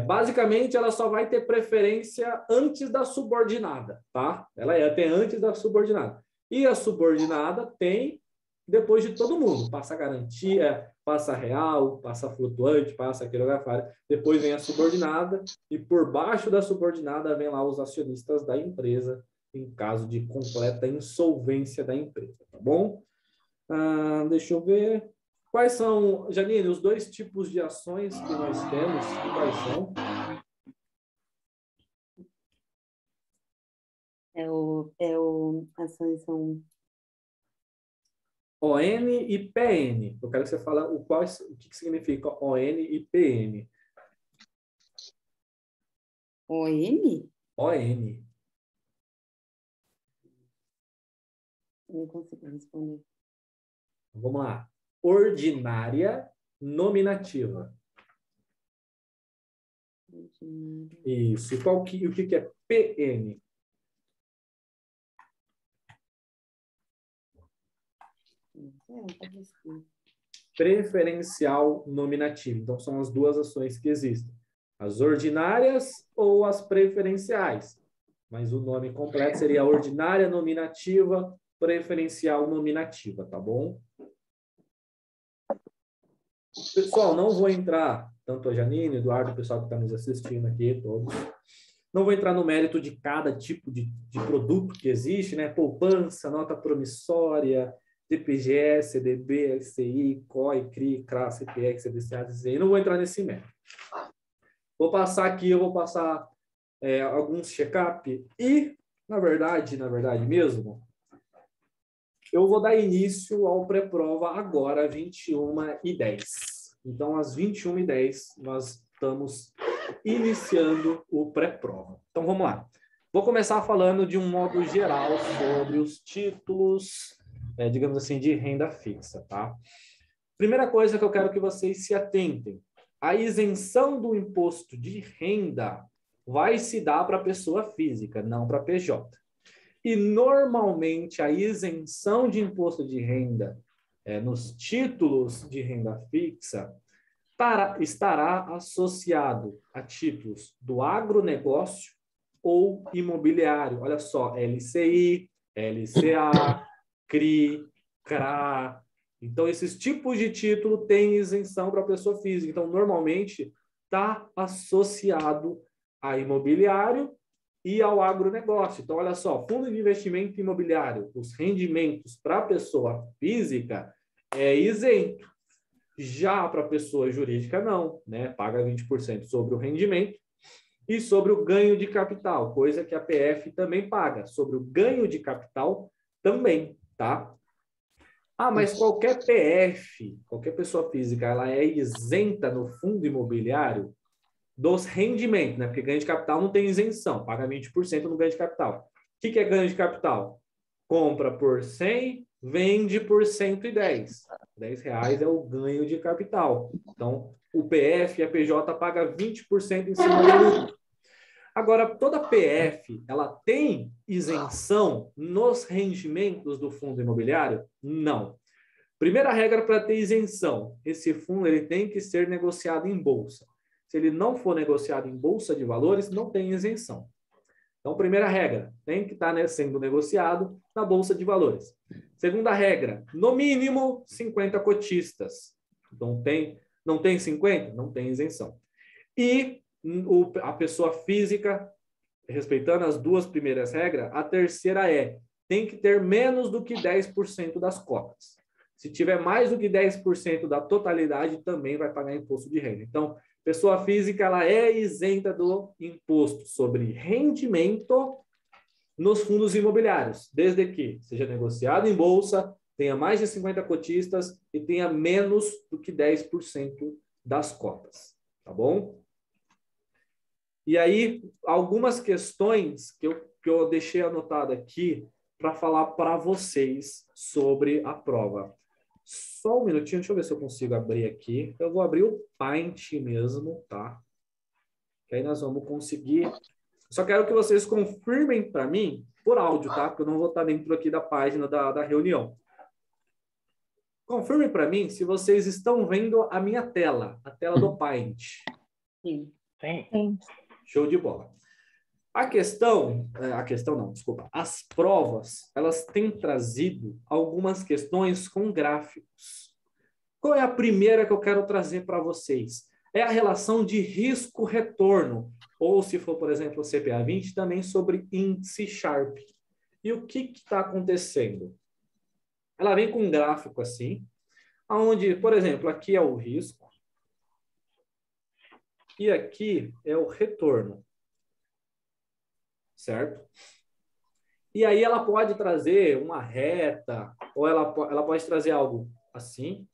Basicamente, ela só vai ter preferência antes da subordinada, tá? Ela é até antes da subordinada. E a subordinada tem depois de todo mundo. Passa garantia, passa real, passa flutuante, passa quirografária. Depois vem a subordinada e por baixo da subordinada vem lá os acionistas da empresa em caso de completa insolvência da empresa, tá bom? Deixa eu ver. Quais são, Janine, os 2 tipos de ações que nós temos e quais são? Ações são ON e PN. Eu quero que você fale o que significa ON e PN. ON? ON. Não consigo responder. Vamos lá. Ordinária nominativa. Isso. E o que é PN? Preferencial nominativa. Então, são as 2 ações que existem. As ordinárias ou as preferenciais. Mas o nome completo seria ordinária nominativa, preferencial nominativa, tá bom? Pessoal, não vou entrar, tanto a Janine, Eduardo, o pessoal que está nos assistindo aqui, todos. Não vou entrar no mérito de cada tipo de produto que existe, né? Poupança, nota promissória, DPGE, CDB, LCI, COI, CRI, CRA, CPX, CDCA, DCI. Não vou entrar nesse mérito. Vou passar aqui, eu vou passar alguns check-up e, na verdade mesmo, eu vou dar início ao pré-prova agora, 21h10. Então, às 21h10, nós estamos iniciando o pré-prova. Então, vamos lá. Vou começar falando de um modo geral sobre os títulos, digamos assim, de renda fixa, tá? Primeira coisa que eu quero que vocês se atentem. A isenção do imposto de renda vai se dar para pessoa física, não para PJ. E normalmente a isenção de imposto de renda nos títulos de renda fixa estará associado a títulos do agronegócio ou imobiliário. Olha só, LCI, LCA, CRI, CRA. Então, esses tipos de título têm isenção para a pessoa física. Então, normalmente, está associado a imobiliário e ao agronegócio. Então, olha só, fundo de investimento imobiliário, os rendimentos para a pessoa física é isento. Já para a pessoa jurídica, não, né? Paga 20% sobre o rendimento e sobre o ganho de capital, coisa que a PF também paga. Sobre o ganho de capital também, tá? Ah, mas qualquer PF, qualquer pessoa física, ela é isenta no fundo imobiliário dos rendimentos, né? Porque ganho de capital não tem isenção, paga 20% no ganho de capital. O que é ganho de capital? Compra por 100, vende por 110. R$10 é o ganho de capital. Então, o PF e a PJ paga 20% em cima do lucro. Agora, toda PF, ela tem isenção nos rendimentos do fundo imobiliário? Não. Primeira regra para ter isenção, esse fundo ele tem que ser negociado em bolsa. Se ele não for negociado em bolsa de valores, não tem isenção. Então, primeira regra, tem que estar sendo negociado na bolsa de valores. Segunda regra, no mínimo 50 cotistas. Então, não tem 50? Não tem isenção. E a pessoa física, respeitando as duas primeiras regras, a terceira tem que ter menos do que 10% das cotas. Se tiver mais do que 10% da totalidade, também vai pagar imposto de renda. Então, pessoa física ela é isenta do imposto sobre rendimento nos fundos imobiliários, desde que seja negociado em bolsa, tenha mais de 50 cotistas e tenha menos do que 10% das cotas. Tá bom? E aí, algumas questões que eu deixei anotado aqui para falar para vocês sobre a prova. Só um minutinho, deixa eu ver se eu consigo abrir aqui. Eu vou abrir o Paint mesmo, tá? Que aí nós vamos conseguir. Só quero que vocês confirmem para mim por áudio, tá? Porque eu não vou estar dentro aqui da página da reunião. Confirmem para mim se vocês estão vendo a minha tela, a tela do Paint. Sim. Sim. Show de bola. As provas, elas têm trazido algumas questões com gráficos. Qual é a primeira que eu quero trazer para vocês? É a relação de risco-retorno, ou se for, por exemplo, o CPA 20, também sobre índice Sharpe. E o que está acontecendo? Ela vem com um gráfico assim, onde, por exemplo, aqui é o risco, e aqui é o retorno. Certo? E aí ela pode trazer uma reta, ou ela pode trazer algo assim,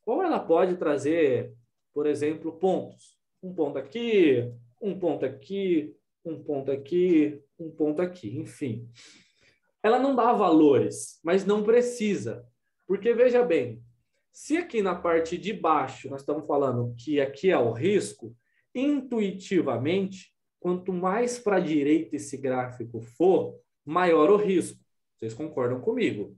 ou ela pode trazer, por exemplo, pontos. Um ponto aqui, um ponto aqui, um ponto aqui, um ponto aqui, enfim. Ela não dá valores, mas não precisa. Porque, veja bem, se aqui na parte de baixo nós estamos falando que aqui é o risco, intuitivamente, quanto mais para a direita esse gráfico for, maior o risco. Vocês concordam comigo?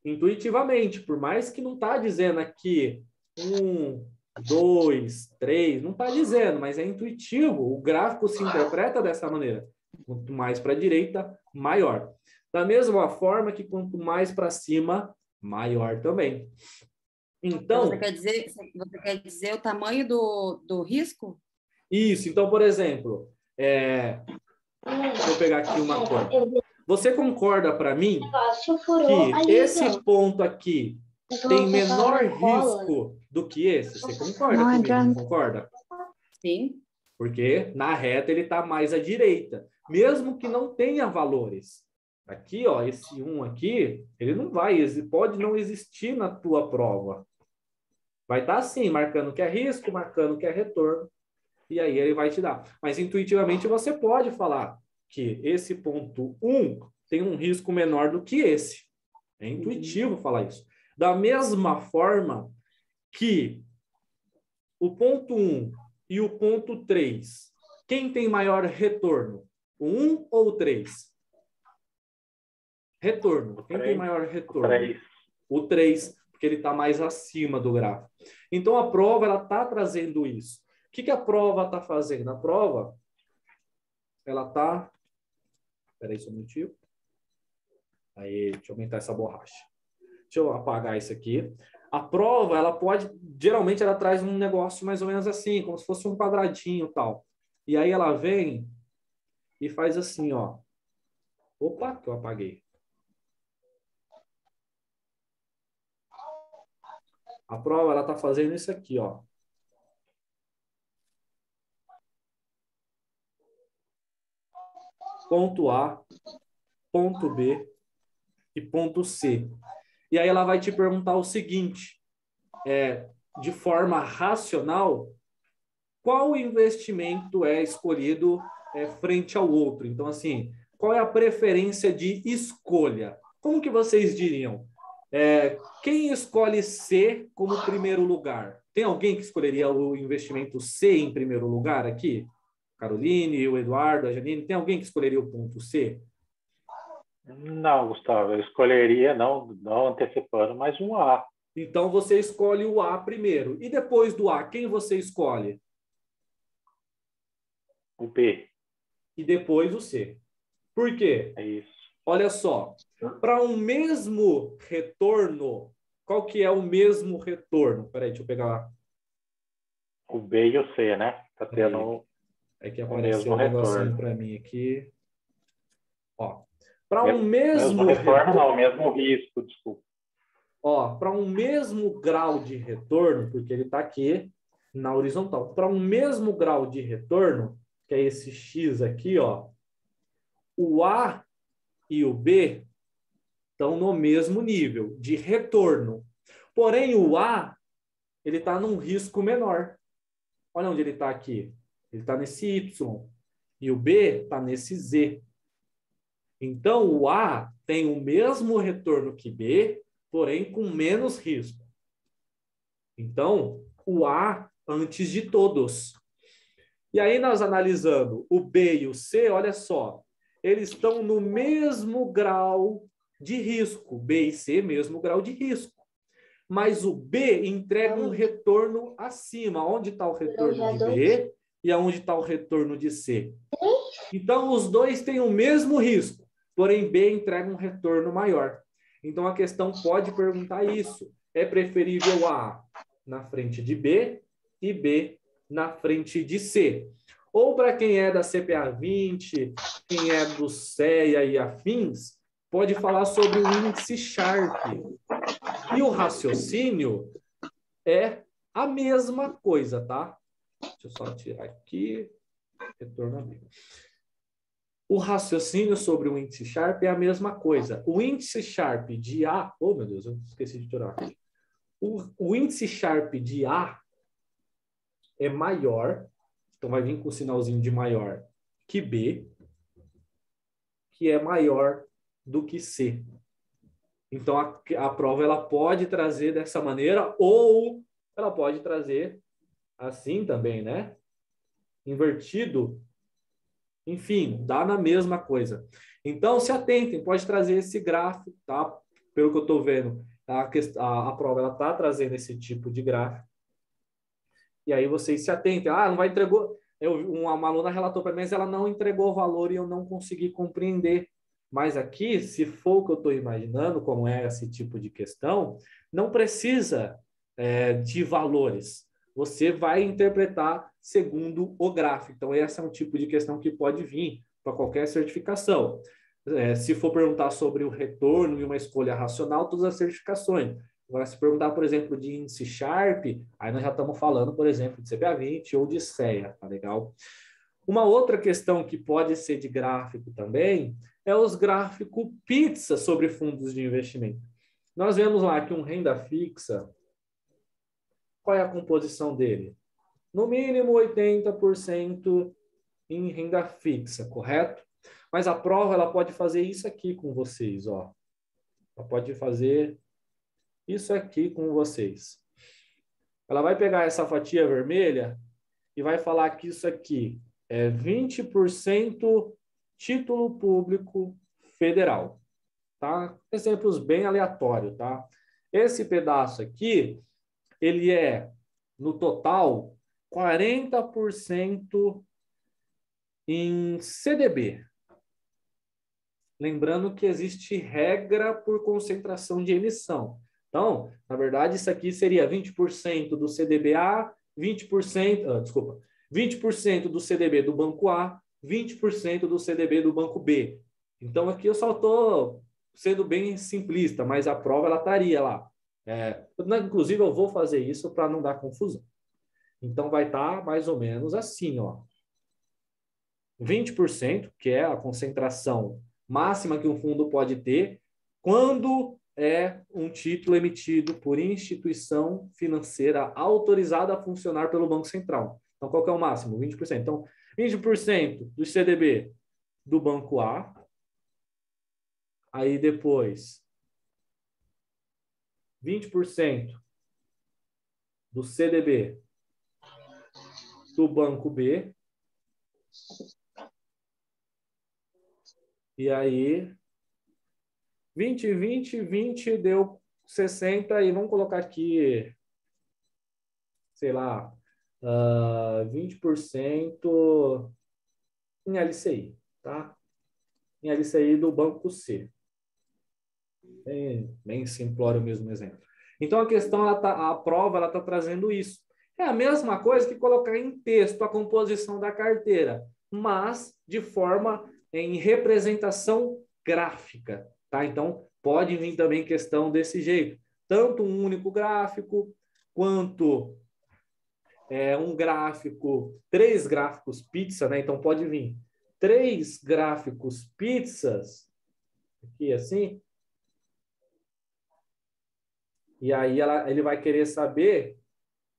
Intuitivamente, por mais que não está dizendo aqui 1, 2, 3, não está dizendo, mas é intuitivo. O gráfico se interpreta dessa maneira. Quanto mais para a direita, maior. Da mesma forma que quanto mais para cima, maior também. Então, você quer dizer o tamanho do risco? Isso. Então, por exemplo, deixa eu pegar aqui uma coisa. Você concorda para mim que esse ponto aqui tem menor risco do que esse? Você concorda comigo? Não concorda? Sim. Porque na reta ele está mais à direita, mesmo que não tenha valores. Aqui, ó, esse 1 aqui, ele não vai, pode não existir na tua prova. Vai estar assim, marcando que é risco, marcando que é retorno. E aí ele vai te dar. Mas intuitivamente você pode falar que esse ponto 1 tem um risco menor do que esse. É intuitivo falar isso. Da mesma forma que o ponto 1 e o ponto 3. Quem tem maior retorno? O 1 ou o 3? Retorno. Quem tem maior retorno? 3. O 3, porque ele está mais acima do gráfico. Então, a prova está trazendo isso. O que a prova está fazendo? A prova, ela está... Espera aí só um minutinho. Aí, deixa eu aumentar essa borracha. Deixa eu apagar isso aqui. A prova, ela pode... Geralmente, ela traz um negócio mais ou menos assim, como se fosse um quadradinho e tal. E aí, ela vem e faz assim, ó. Opa, que eu apaguei. A prova, ela está fazendo isso aqui, ó. Ponto A, ponto B e ponto C. E aí ela vai te perguntar o seguinte, de forma racional, qual investimento é escolhido frente ao outro? Então, assim, qual é a preferência de escolha? Como que vocês diriam? Quem escolhe C como primeiro lugar? Tem alguém que escolheria o investimento C em primeiro lugar aqui? Caroline, o Eduardo, a Janine, tem alguém que escolheria o ponto C? Não, Gustavo, eu escolheria, não antecipando, mas um A. Então, você escolhe o A primeiro. E depois do A, quem você escolhe? O B. E depois o C. Por quê? É isso. Olha só, para um mesmo retorno, qual que é o mesmo retorno? Peraí, deixa eu pegar lá. O B e o C, né? Tá tendo É que o apareceu mesmo um negocinho retorno. para mim aqui. Ó, para um mesmo retorno, não, mesmo risco, desculpa. Ó, para um mesmo grau de retorno, porque ele está aqui na horizontal, para um mesmo grau de retorno, que é esse X aqui, ó, o A e o B estão no mesmo nível de retorno. Porém, o A, ele está num risco menor. Olha onde ele está aqui. Ele está nesse Y. E o B está nesse Z. Então, o A tem o mesmo retorno que B, porém com menos risco. Então, o A antes de todos. E aí, nós analisando o B e o C, olha só, eles estão no mesmo grau de risco. B e C, mesmo grau de risco. Mas o B entrega um retorno acima. Onde está o retorno de B e aonde está o retorno de C? Então, os dois têm o mesmo risco, porém B entrega um retorno maior. Então, a questão pode perguntar isso. É preferível A na frente de B e B na frente de C? Ou para quem é da CPA 20, quem é do CEA e afins, pode falar sobre o índice Sharpe. E o raciocínio é a mesma coisa, tá? Deixa eu só tirar aqui. Retorno a B. O raciocínio sobre o índice Sharpe é a mesma coisa. O índice Sharpe de A... Oh, meu Deus, eu esqueci de tirar aqui. O índice Sharpe de A é maior, então vai vir com o sinalzinho de maior, que B, que é maior do que C. Então, a prova ela pode trazer dessa maneira ou ela pode trazer assim também, né? Invertido. Enfim, dá na mesma coisa. Então, se atentem, pode trazer esse gráfico, tá? Pelo que eu estou vendo, a prova ela está trazendo esse tipo de gráfico. E aí vocês se atentem. Ah, não vai entregou. Uma aluna relatou para mim, mas ela não entregou o valor e eu não consegui compreender. Mas aqui, se for o que eu estou imaginando, como é esse tipo de questão, não precisa de valores. Você vai interpretar segundo o gráfico. Então, esse é um tipo de questão que pode vir para qualquer certificação. Se for perguntar sobre o retorno e uma escolha racional, todas as certificações. Agora, se perguntar, por exemplo, de índice Sharpe, aí nós já estamos falando, por exemplo, de CPA 20 ou de CEA, tá legal? Uma outra questão que pode ser de gráfico também é os gráficos pizza sobre fundos de investimento. Nós vemos lá que um renda fixa, qual é a composição dele? No mínimo 80% em renda fixa, correto? Mas a prova ela pode fazer isso aqui com vocês, ó. Ela pode fazer isso aqui com vocês. Ela vai pegar essa fatia vermelha e vai falar que isso aqui é 20% título público federal, tá? Exemplos bem aleatórios, tá? Esse pedaço aqui, ele é, no total, 40% em CDB. Lembrando que existe regra por concentração de emissão. Então, na verdade, isso aqui seria 20% do CDBA, 20% do CDB do banco A, 20% do CDB do banco B. Então, aqui eu só estou sendo bem simplista, mas a prova ela estaria lá. Inclusive, eu vou fazer isso para não dar confusão. Então, vai estar mais ou menos assim, ó. 20%, que é a concentração máxima que um fundo pode ter, quando é um título emitido por instituição financeira autorizada a funcionar pelo Banco Central. Então, qual que é o máximo? 20%. Então, 20% do CDB do Banco A. Aí, depois, 20% do CDB do Banco B. E aí, 20, 20, 20 deu 60 e vamos colocar aqui, sei lá, 20% em LCI, tá? Em LCI do Banco C. Bem simplório mesmo exemplo. Então, a questão, a prova, ela está trazendo isso. É a mesma coisa que colocar em texto a composição da carteira, mas de forma em representação gráfica, tá? Então, pode vir também questão desse jeito. Tanto um único gráfico, quanto um gráfico, 3 gráficos pizza, né? Então, pode vir 3 gráficos pizzas, aqui assim. E aí ele vai querer saber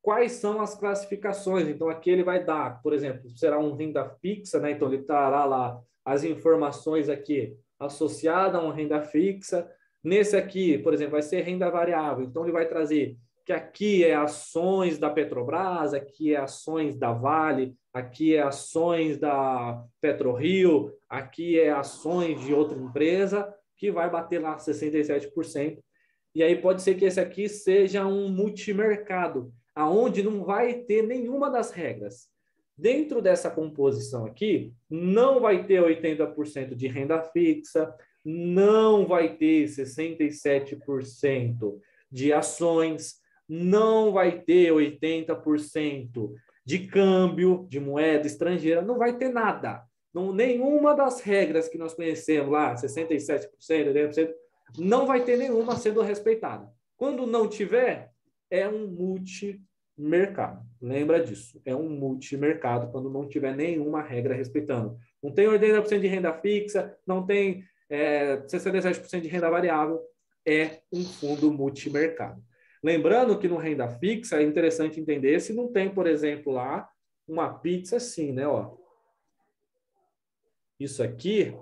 quais são as classificações. Então, aqui ele vai dar, por exemplo, será um renda fixa, né? Então, ele trará lá as informações aqui associadas a uma renda fixa. Nesse aqui, por exemplo, vai ser renda variável. Então, ele vai trazer que aqui é ações da Petrobras, aqui é ações da Vale, aqui é ações da PetroRio, aqui é ações de outra empresa, que vai bater lá 67%. E aí pode ser que esse aqui seja um multimercado, aonde não vai ter nenhuma das regras. Dentro dessa composição aqui, não vai ter 80% de renda fixa, não vai ter 67% de ações, não vai ter 80% de câmbio, de moeda estrangeira, não vai ter nada. Não, nenhuma das regras que nós conhecemos lá, 67%, 80%, não vai ter nenhuma sendo respeitada. Quando não tiver, é um multimercado. Lembra disso. É um multimercado quando não tiver nenhuma regra respeitando. Não tem 80% de renda fixa, não tem 67% de renda variável. É um fundo multimercado. Lembrando que no renda fixa é interessante entender se não tem, por exemplo, lá uma pizza assim, né? Ó. Isso aqui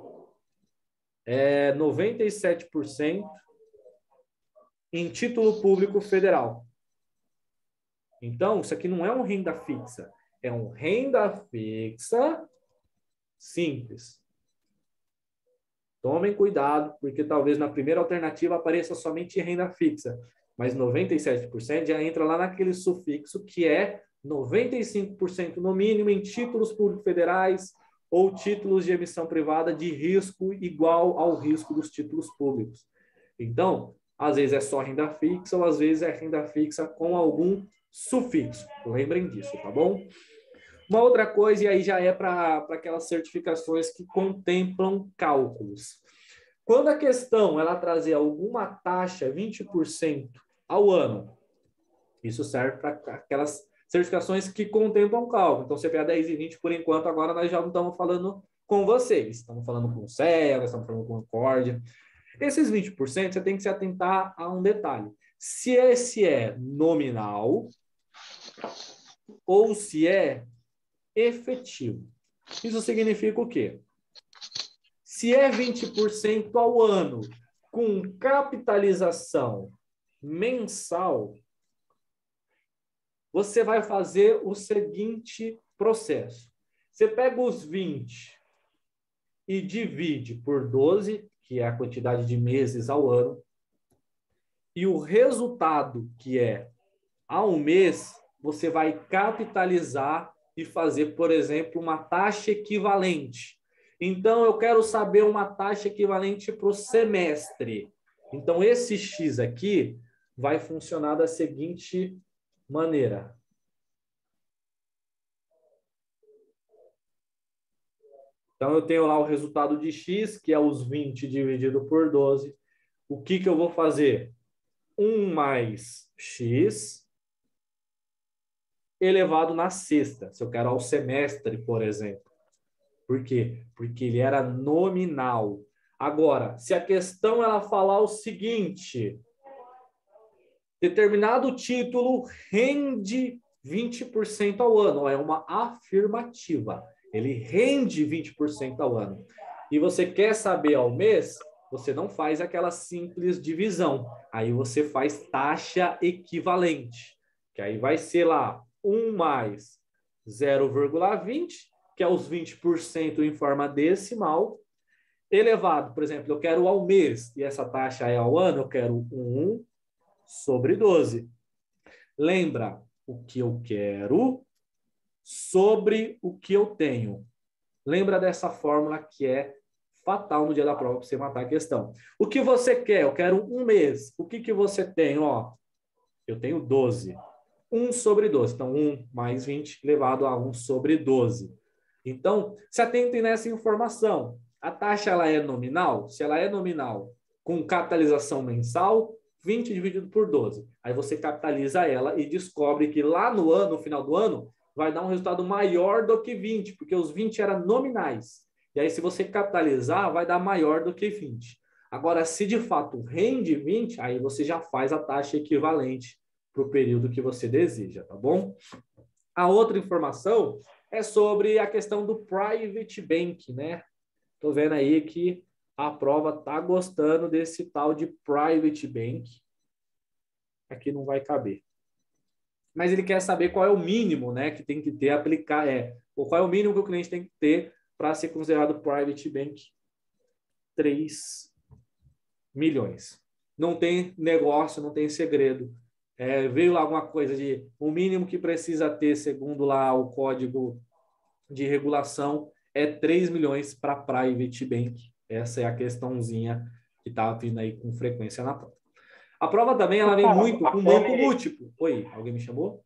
é 97% em título público federal. Então, isso aqui não é um renda fixa, é um renda fixa simples. Tomem cuidado, porque talvez na primeira alternativa apareça somente renda fixa, mas 97% já entra lá naquele sufixo que é 95% no mínimo em títulos públicos federais ou títulos de emissão privada de risco igual ao risco dos títulos públicos. Então, às vezes é só renda fixa ou às vezes é renda fixa com algum sufixo. Lembrem disso, tá bom? Uma outra coisa, e aí já é para aquelas certificações que contemplam cálculos. Quando a questão ela trazer alguma taxa 20% ao ano, isso serve para aquelas certificações que contemplam cálculo. Então, CPA 10 e 20, por enquanto, agora nós já não estamos falando com vocês. Estamos falando com o CEA, estamos falando com o Acorde. Esses 20% você tem que se atentar a um detalhe. Se esse é nominal ou se é efetivo. Isso significa o quê? Se é 20% ao ano com capitalização mensal, você vai fazer o seguinte processo. Você pega os 20 e divide por 12, que é a quantidade de meses ao ano, e o resultado, que é ao mês, você vai capitalizar e fazer, por exemplo, uma taxa equivalente. Então, eu quero saber uma taxa equivalente para o semestre. Então, esse X aqui vai funcionar da seguinte maneira. Então, eu tenho lá o resultado de X, que é os 20 dividido por 12. O que eu vou fazer? 1 mais X elevado na sexta, se eu quero ao semestre, por exemplo. Por quê? Porque ele era nominal. Agora, se a questão ela falar o seguinte, determinado título rende 20% ao ano, é uma afirmativa. Ele rende 20% ao ano. E você quer saber ao mês, você não faz aquela simples divisão. Aí você faz taxa equivalente, que aí vai ser lá 1 mais 0,20, que é os 20% em forma decimal, elevado, por exemplo, eu quero ao mês, e essa taxa é ao ano, eu quero 1 sobre 12. Lembra o que eu quero sobre o que eu tenho. Lembra dessa fórmula que é fatal no dia da prova para você matar a questão. O que você quer? Eu quero um mês. O que você tem? Ó, eu tenho 12. 1 sobre 12. Então, 1 mais 20 elevado a 1 sobre 12. Então, se atentem nessa informação. A taxa ela é nominal? Se ela é nominal com capitalização mensal, 20 dividido por 12. Aí você capitaliza ela e descobre que lá no ano, no final do ano, vai dar um resultado maior do que 20, porque os 20 eram nominais. E aí, se você capitalizar, vai dar maior do que 20. Agora, se de fato rende 20, aí você já faz a taxa equivalente para o período que você deseja, tá bom? A outra informação é sobre a questão do private bank, né? Tô vendo aí que a prova tá gostando desse tal de private bank. Aqui não vai caber. Mas ele quer saber qual é o mínimo, né, que tem que ter aplicar, ou qual é o mínimo que o cliente tem que ter para ser considerado private bank. 3 milhões. Não tem negócio, não tem segredo. Veio lá alguma coisa de o mínimo que precisa ter, segundo lá o código de regulação, é 3 milhões para private bank. Essa é a questãozinha que está vindo aí com frequência na prova. A prova também ela vem muito com banco múltiplo. Oi, alguém me chamou?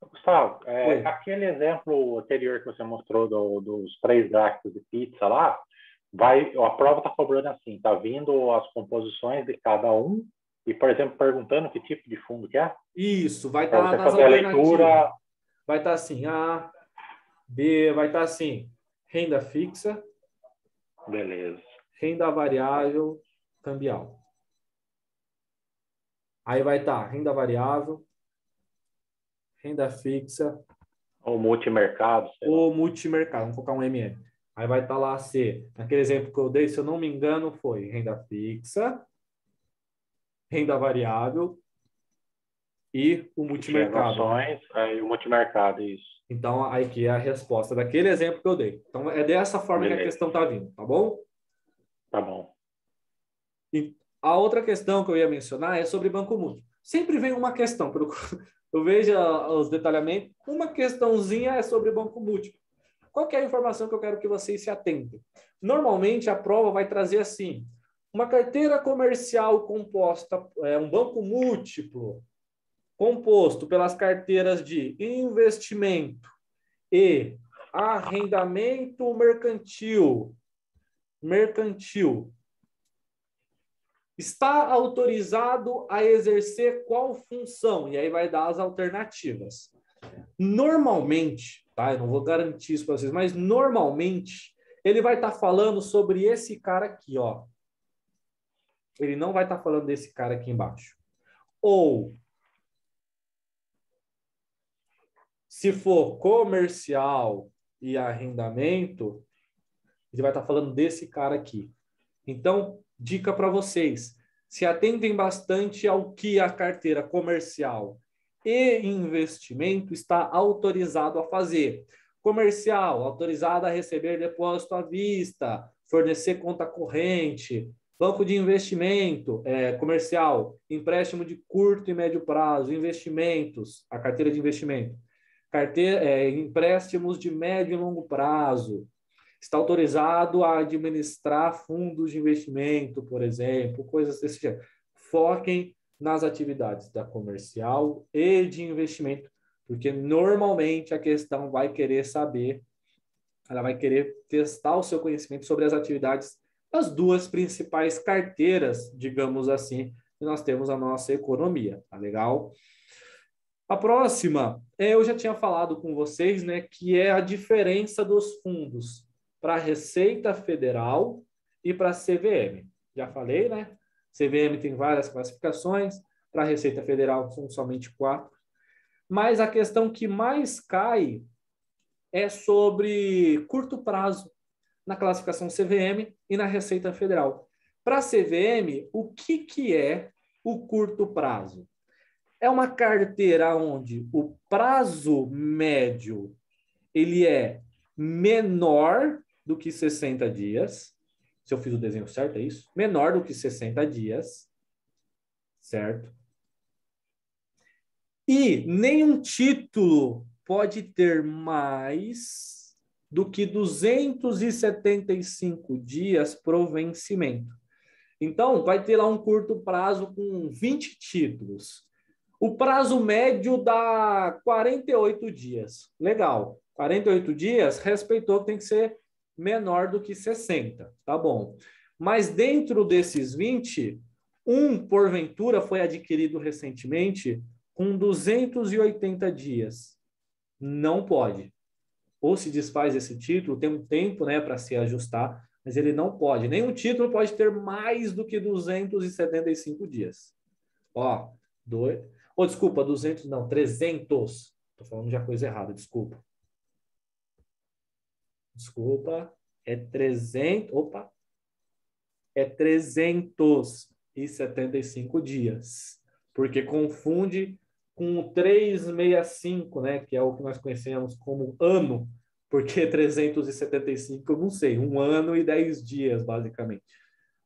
Gustavo, aquele exemplo anterior que você mostrou dos 3 gráficos de pizza lá, a prova está cobrando assim, está vindo as composições de cada um e, por exemplo, perguntando que tipo de fundo que é? Isso, vai estar nas alternativas. Leitura... Vai estar assim, A, B, vai estar assim, renda fixa. Beleza. Renda variável, cambial. Aí vai estar renda variável, renda fixa. Ou multimercado. Ou multimercado, vamos colocar um MM. Aí vai estar lá C. Naquele exemplo que eu dei, se eu não me engano, foi renda fixa, renda variável e o multimercado. E o multimercado, isso. Então, aí que é a resposta daquele exemplo que eu dei. Então, é dessa forma que a questão está vindo, tá bom? Tá bom. E a outra questão que eu ia mencionar é sobre banco múltiplo. Sempre vem uma questão, eu vejo os detalhamentos, uma questãozinha é sobre banco múltiplo. Qual que é a informação que eu quero que vocês se atentem? Normalmente, a prova vai trazer assim, uma carteira comercial composta, um banco múltiplo, composto pelas carteiras de investimento e arrendamento mercantil, está autorizado a exercer qual função? E aí vai dar as alternativas. Normalmente, tá? Eu não vou garantir isso para vocês, mas normalmente ele vai estar falando sobre esse cara aqui, ó. Ele não vai estar falando desse cara aqui embaixo. Ou, se for comercial e arrendamento, ele vai estar falando desse cara aqui. Então, dica para vocês, se atentem bastante ao que a carteira comercial e investimento está autorizado a fazer. Comercial, autorizado a receber depósito à vista, fornecer conta corrente. Banco de investimento, comercial, empréstimo de curto e médio prazo, investimentos, a carteira de investimento. Empréstimos de médio e longo prazo. Está autorizado a administrar fundos de investimento, por exemplo, coisas desse tipo. Foquem nas atividades da comercial e de investimento, porque normalmente a questão vai querer saber, ela vai querer testar o seu conhecimento sobre as atividades das duas principais carteiras, digamos assim, que nós temos na nossa economia, tá legal? A próxima, eu já tinha falado com vocês, né, que é a diferença dos fundos para a Receita Federal e para a CVM. Já falei, né? CVM tem várias classificações, para a Receita Federal são somente 4. Mas a questão que mais cai é sobre curto prazo na classificação CVM e na Receita Federal. Para a CVM, o que é o curto prazo? É uma carteira onde o prazo médio ele é menor do que 60 dias. Se eu fiz o desenho certo, é isso? Menor do que 60 dias. Certo? E nenhum título pode ter mais do que 275 dias para o vencimento. Então, vai ter lá um curto prazo com 20 títulos. O prazo médio dá 48 dias. Legal. 48 dias, respeitou que tem que ser menor do que 60. Tá bom. Mas dentro desses 20, porventura, foi adquirido recentemente com 280 dias. Não pode. Ou se desfaz esse título, tem um tempo, né, para se ajustar, mas ele não pode. Nenhum título pode ter mais do que 275 dias. Ó, 300. Estou falando já coisa errada, desculpa. É 300. Opa! É 375 dias. Porque confunde com o 365, né? Que é o que nós conhecemos como ano. Porque 375, eu não sei, 1 ano e 10 dias, basicamente.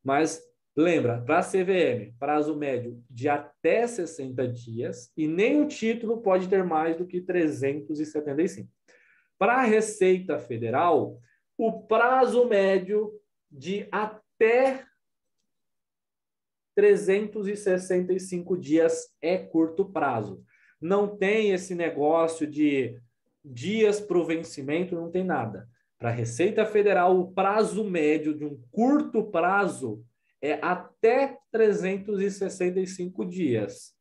Mas lembra, para a CVM, prazo médio de até 60 dias e nenhum título pode ter mais do que 375. Para a Receita Federal, o prazo médio de até 365 dias é curto prazo. Não tem esse negócio de dias para o vencimento, não tem nada. Para a Receita Federal, o prazo médio de um curto prazo é até 365 dias.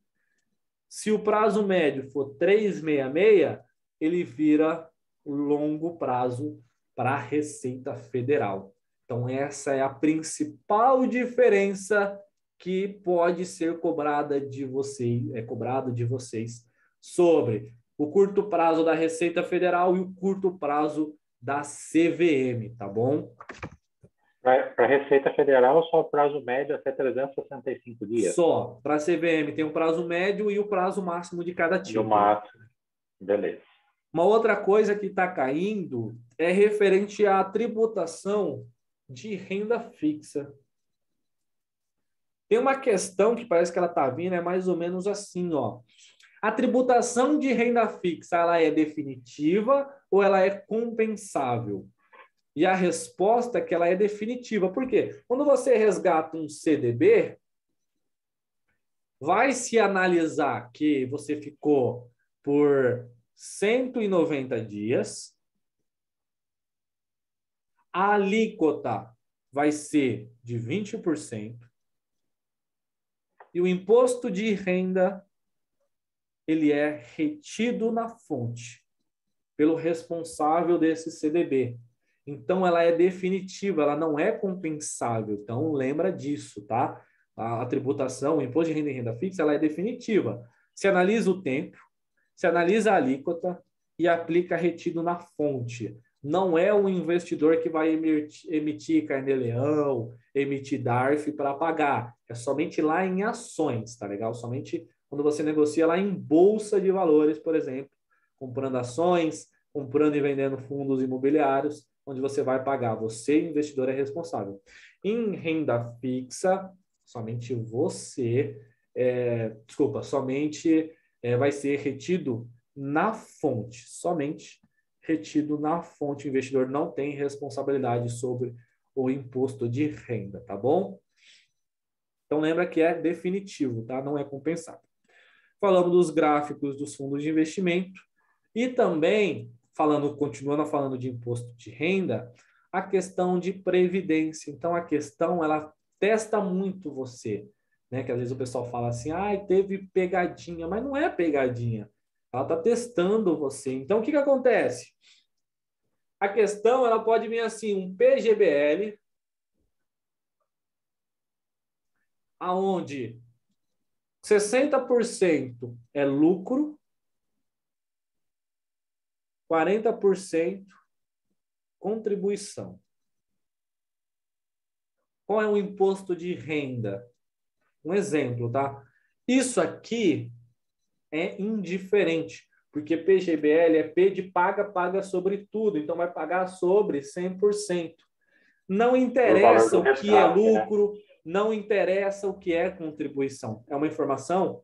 Se o prazo médio for 366, ele vira longo prazo para a Receita Federal. Então, essa é a principal diferença que pode ser cobrada de vocês sobre o curto prazo da Receita Federal e o curto prazo da CVM, tá bom? Para a Receita Federal, só o prazo médio até 365 dias. Só. Para a CVM tem o prazo médio e o prazo máximo de cada título. E o máximo. Beleza. Uma outra coisa que está caindo é referente à tributação de renda fixa. Tem uma questão que parece que ela está vindo, é mais ou menos assim, ó. A tributação de renda fixa, ela é definitiva ou ela é compensável? E a resposta é que ela é definitiva. Por quê? Quando você resgata um CDB, vai se analisar que você ficou por 190 dias, a alíquota vai ser de 20%, e o imposto de renda ele é retido na fonte pelo responsável desse CDB. Então, ela é definitiva, ela não é compensável. Então, lembra disso, tá? A tributação, o imposto de renda e renda fixa, ela é definitiva. Se analisa o tempo, se analisa a alíquota e aplica retido na fonte. não é um investidor que vai emitir carnê-leão, emitir DARF para pagar. É somente lá em ações, tá legal? Somente quando você negocia lá em bolsa de valores, por exemplo, comprando ações, comprando e vendendo fundos imobiliários, onde você vai pagar. Você, investidor, é responsável. Em renda fixa, somente você, somente vai ser retido na fonte, somente retido na fonte. O investidor não tem responsabilidade sobre o imposto de renda, tá bom? Então, lembra que é definitivo, tá? Não é compensado. Falamos dos gráficos dos fundos de investimento e também, continuando falando de imposto de renda, a questão de previdência. Então, a questão, ela testa muito você, né? Que às vezes o pessoal fala assim, teve pegadinha, mas não é pegadinha. Ela está testando você. Então, o que acontece? A questão, ela pode vir assim, um PGBL, aonde 60% é lucro, 40% contribuição. Qual é o imposto de renda? Um exemplo, tá? Isso aqui é indiferente, porque PGBL é P de paga sobre tudo, então vai pagar sobre 100%. Não interessa o que é lucro, não interessa o que é contribuição. É uma informação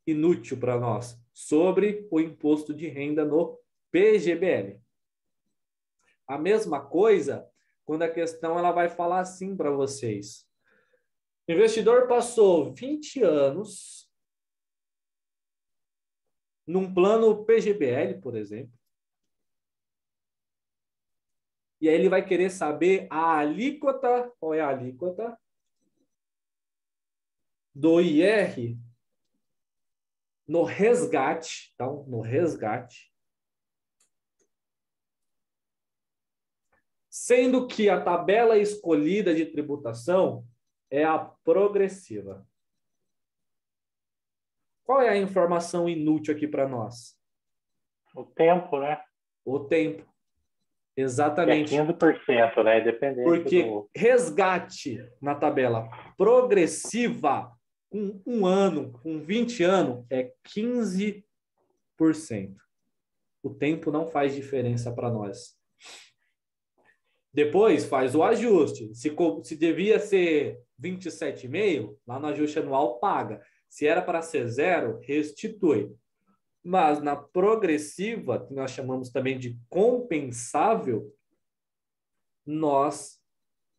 inútil para nós sobre o imposto de renda no PGBL. A mesma coisa quando a questão ela vai falar assim para vocês. O investidor passou 20 anos num plano PGBL, por exemplo, e aí ele vai querer saber a alíquota, qual é a alíquota do IR no resgate, tá? No resgate, sendo que a tabela escolhida de tributação é a progressiva. Qual é a informação inútil aqui para nós? O tempo, né? O tempo. Exatamente. É 15%, né? Dependendo. Porque resgate na tabela progressiva, com 1 ano, com 20 anos, é 15%. O tempo não faz diferença para nós. Depois faz o ajuste. Se devia ser 27,5, lá no ajuste anual paga. Se era para ser 0, restitui. Mas na progressiva, que nós chamamos também de compensável, nós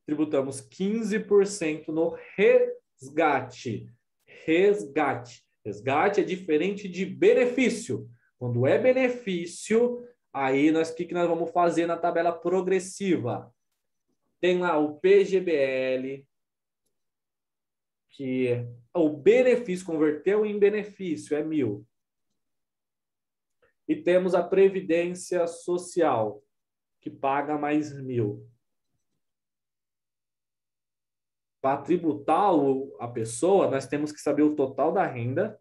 tributamos 15% no resgate. Resgate é diferente de benefício. Quando é benefício, aí o que nós vamos fazer na tabela progressiva? Tem lá o PGBL, que o benefício converteu em benefício, é 1.000. E temos a Previdência Social, que paga mais 1.000. Para tributar a pessoa, nós temos que saber o total da renda.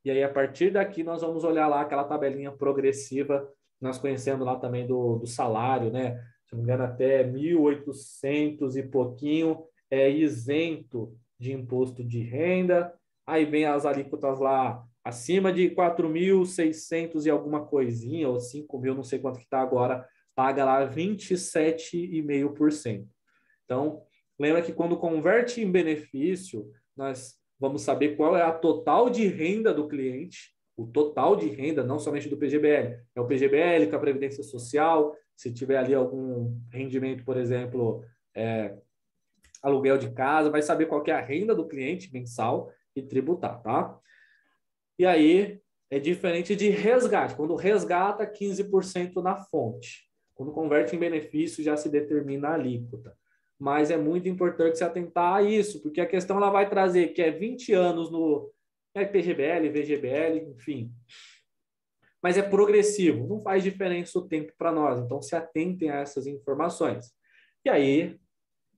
E aí, a partir daqui, nós vamos olhar lá aquela tabelinha progressiva, nós conhecemos lá também do salário, né? Se não me engano, até 1.800 e pouquinho é isento de imposto de renda. Aí vem as alíquotas lá acima de 4.600 e alguma coisinha, ou 5.000, não sei quanto que está agora, paga lá 27,5%. Então, lembra que quando converte em benefício, nós vamos saber qual é a total de renda do cliente, o total de renda, não somente do PGBL. É o PGBL com a Previdência Social, se tiver ali algum rendimento, por exemplo, aluguel de casa, vai saber qual que é a renda do cliente mensal e tributar, tá? E aí, é diferente de resgate. Quando resgata, 15% na fonte. Quando converte em benefício, já se determina a alíquota. Mas é muito importante se atentar a isso, porque a questão ela vai trazer que é 20 anos no PGBL, VGBL, enfim. Mas é progressivo, não faz diferença o tempo para nós. Então, se atentem a essas informações. E aí,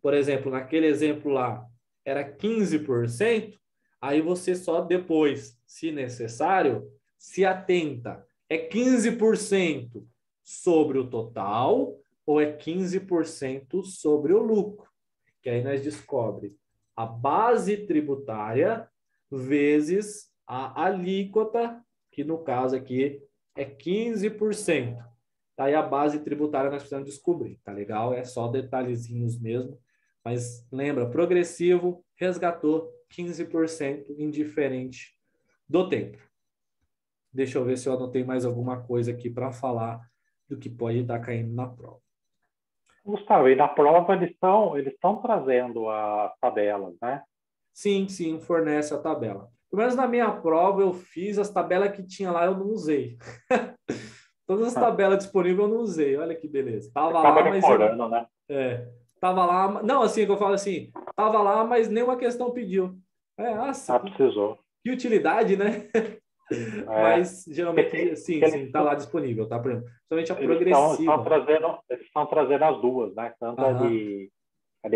por exemplo, naquele exemplo lá, era 15%, aí você só depois, se necessário, se atenta. É 15% sobre o total ou é 15% sobre o lucro? Que aí nós descobre a base tributária vezes a alíquota, que no caso aqui é 15%. Aí a base tributária nós precisamos descobrir, tá legal? É só detalhezinhos mesmo. Mas lembra, progressivo, resgatou 15% indiferente do tempo. Deixa eu ver se eu anotei mais alguma coisa aqui para falar do que pode estar caindo na prova. Gustavo, e na prova eles estão trazendo as tabelas, né? Sim, fornece a tabela. Pelo menos na minha prova eu fiz as tabelas que tinha lá, eu não usei. Todas as tabelas disponíveis eu não usei. Olha que beleza. Tava Acaba lá, mas decorando, né? tava lá. Não, assim que eu falo assim, tava lá, mas nenhuma questão pediu. Nossa, Precisou. que utilidade, né? Mas geralmente sim, tá lá disponível, tá? Principalmente a progressiva. Eles estão trazendo as duas, né? Tanto a de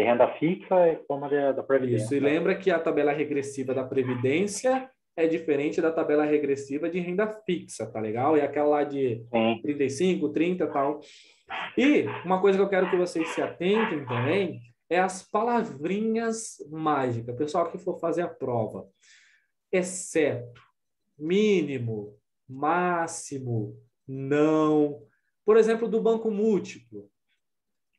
renda fixa como a da Previdência. Isso, e lembra que a tabela regressiva da Previdência é diferente da tabela regressiva de renda fixa, tá legal? É aquela lá de 35, 30 e tal. E uma coisa que eu quero que vocês se atentem também é as palavrinhas mágicas. Pessoal que for fazer a prova, exceto, mínimo, máximo, não. Por exemplo, do banco múltiplo.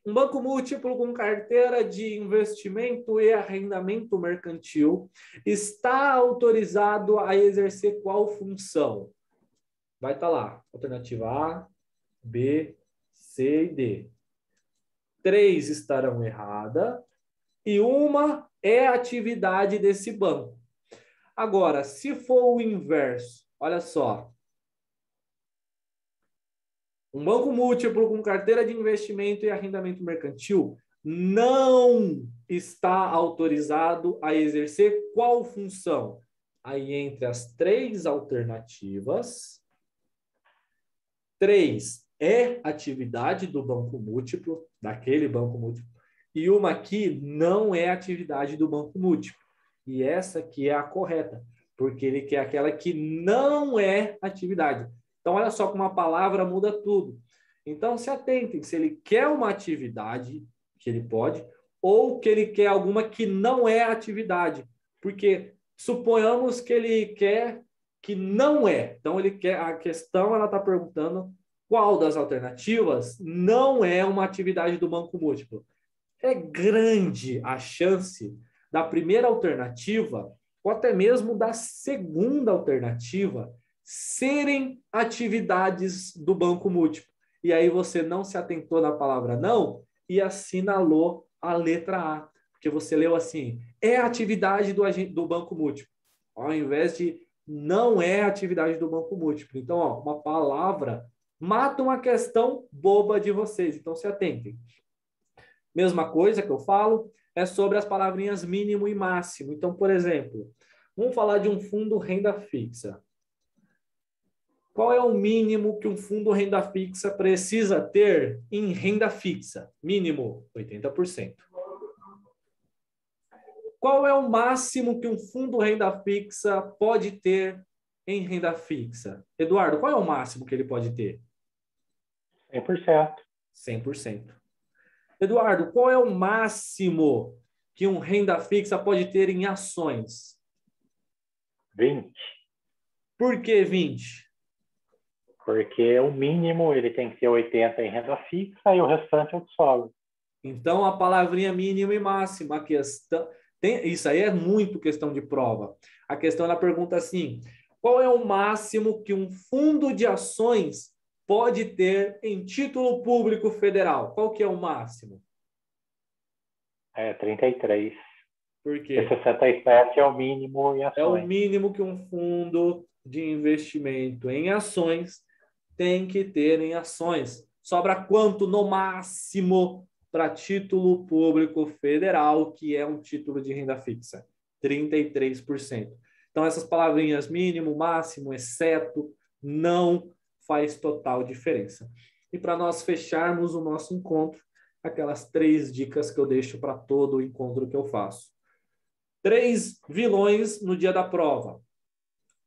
Um banco múltiplo com carteira de investimento e arrendamento mercantil está autorizado a exercer qual função? Vai estar lá, alternativa A, B, C e D. 3 estarão erradas e uma é a atividade desse banco. Agora, se for o inverso, olha só. Um banco múltiplo com carteira de investimento e arrendamento mercantil não está autorizado a exercer qual função? Aí, entre as 3 alternativas, 3 é atividade do banco múltiplo, daquele banco múltiplo, e uma aqui não é atividade do banco múltiplo. E essa aqui é a correta, porque ele quer aquela que não é atividade. Então, olha só como uma palavra muda tudo. Então, se atentem, se ele quer uma atividade, que ele pode, ou que ele quer alguma que não é atividade. Porque suponhamos que ele quer que não é. Então, ele quer, a questão, ela está perguntando qual das alternativas não é uma atividade do banco múltiplo. É grande a chance da primeira alternativa, ou até mesmo da segunda alternativa, serem atividades do banco múltiplo. E aí você não se atentou na palavra não e assinalou a letra A, porque você leu assim, é atividade do banco múltiplo, ao invés de não é atividade do banco múltiplo. Então, uma palavra mata uma questão boba de vocês, então se atentem. Mesma coisa que eu falo é sobre as palavrinhas mínimo e máximo. Então, por exemplo, vamos falar de um fundo renda fixa. Qual é o mínimo que um fundo renda fixa precisa ter em renda fixa? Mínimo, 80%. Qual é o máximo que um fundo renda fixa pode ter em renda fixa? Eduardo, qual é o máximo que ele pode ter? 100%. 100%. Eduardo, qual é o máximo que um renda fixa pode ter em ações? 20%. Por que 20%? Porque o mínimo ele tem que ser 80% em renda fixa e o restante é o que sobra. Então, a palavrinha mínimo e máximo, a questão... isso aí é muito questão de prova. A questão, ela pergunta assim, qual é o máximo que um fundo de ações pode ter em título público federal? Qual que é o máximo? 33%. Por quê? 67% é o mínimo em ações. É o mínimo que um fundo de investimento em ações tem que ter em ações. Sobra quanto no máximo para título público federal, que é um título de renda fixa? 33%. Então, essas palavrinhas mínimo, máximo, exceto, não faz total diferença. E para nós fecharmos o nosso encontro, aquelas 3 dicas que eu deixo para todo o encontro que eu faço. 3 vilões no dia da prova: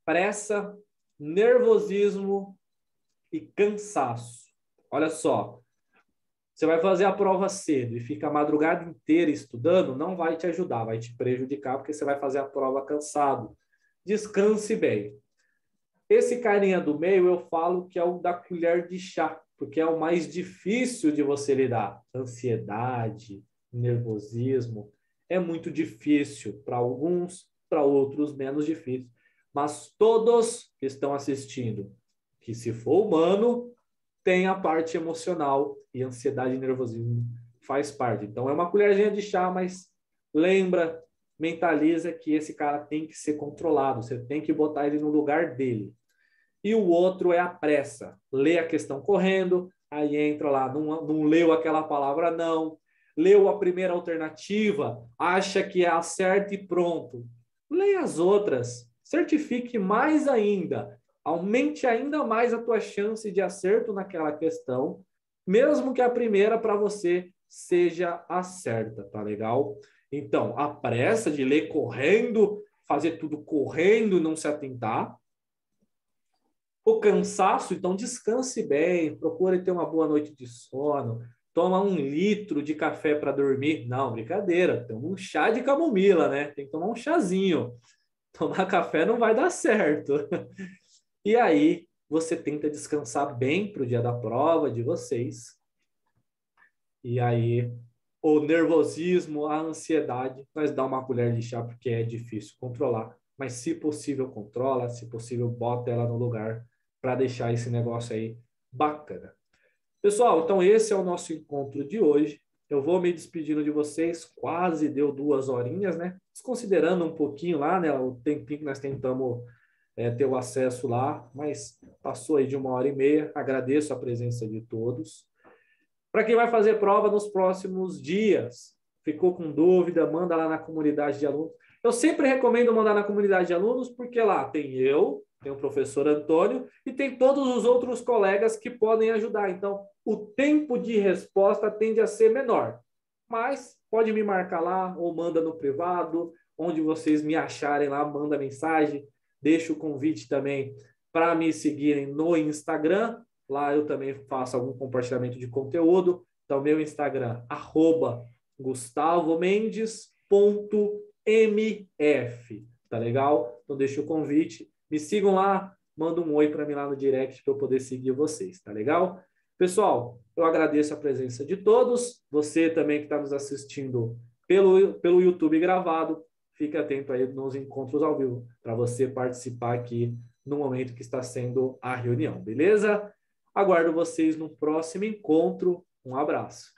pressa, nervosismo e cansaço. Olha só, Você vai fazer a prova cedo e fica a madrugada inteira estudando, não vai te ajudar, vai te prejudicar, porque você vai fazer a prova cansado. Descanse bem. Esse carinha do meio, eu falo que é o da colher de chá, porque é o mais difícil de você lidar. Ansiedade, nervosismo, é muito difícil para alguns, para outros menos difícil. Mas todos que estão assistindo, que se for humano, tem a parte emocional e ansiedade e nervosismo faz parte. Então é uma colherzinha de chá, mas lembra, mentaliza que esse cara tem que ser controlado, você tem que botar ele no lugar dele. E o outro é a pressa, lê a questão correndo, aí entra lá, não leu aquela palavra não, leu a primeira alternativa, acha que é a certa e pronto. Leia as outras, certifique mais ainda, aumente ainda mais a tua chance de acerto naquela questão, mesmo que a primeira para você seja a certa, tá legal? Então, a pressa de ler correndo, fazer tudo correndo, não se atentar. O cansaço, então descanse bem, procure ter uma boa noite de sono, toma 1 litro de café para dormir. Não, brincadeira, toma um chá de camomila, né? Tem que tomar um chazinho. Tomar café não vai dar certo. E aí, você tenta descansar bem para o dia da prova de vocês. E aí, o nervosismo, a ansiedade, nós dá uma colher de chá porque é difícil controlar. Mas, se possível, controla. Se possível, bota ela no lugar para deixar esse negócio aí bacana. Pessoal, então esse é o nosso encontro de hoje. Eu vou me despedindo de vocês. Quase deu 2 horinhas, né? Desconsiderando um pouquinho lá, né? O tempinho que nós tentamos ter o acesso lá, mas passou aí de 1h30. Agradeço a presença de todos. Para quem vai fazer prova nos próximos dias, ficou com dúvida, manda lá na comunidade de alunos. Eu sempre recomendo mandar na comunidade de alunos, porque lá tem o professor Antônio e tem todos os outros colegas que podem ajudar. Então, o tempo de resposta tende a ser menor. Mas pode me marcar lá ou manda no privado, onde vocês me acharem lá, manda mensagem. Deixo o convite também para me seguirem no Instagram. Lá eu também faço algum compartilhamento de conteúdo. Então, meu Instagram, @gustavomendes.mf. Tá legal? Então, deixa o convite. Me sigam lá, manda um oi para mim lá no direct para eu poder seguir vocês, tá legal? Pessoal, eu agradeço a presença de todos. Você também que está nos assistindo pelo YouTube gravado, fique atento aí nos encontros ao vivo para você participar aqui no momento que está sendo a reunião, beleza? Aguardo vocês no próximo encontro. Um abraço.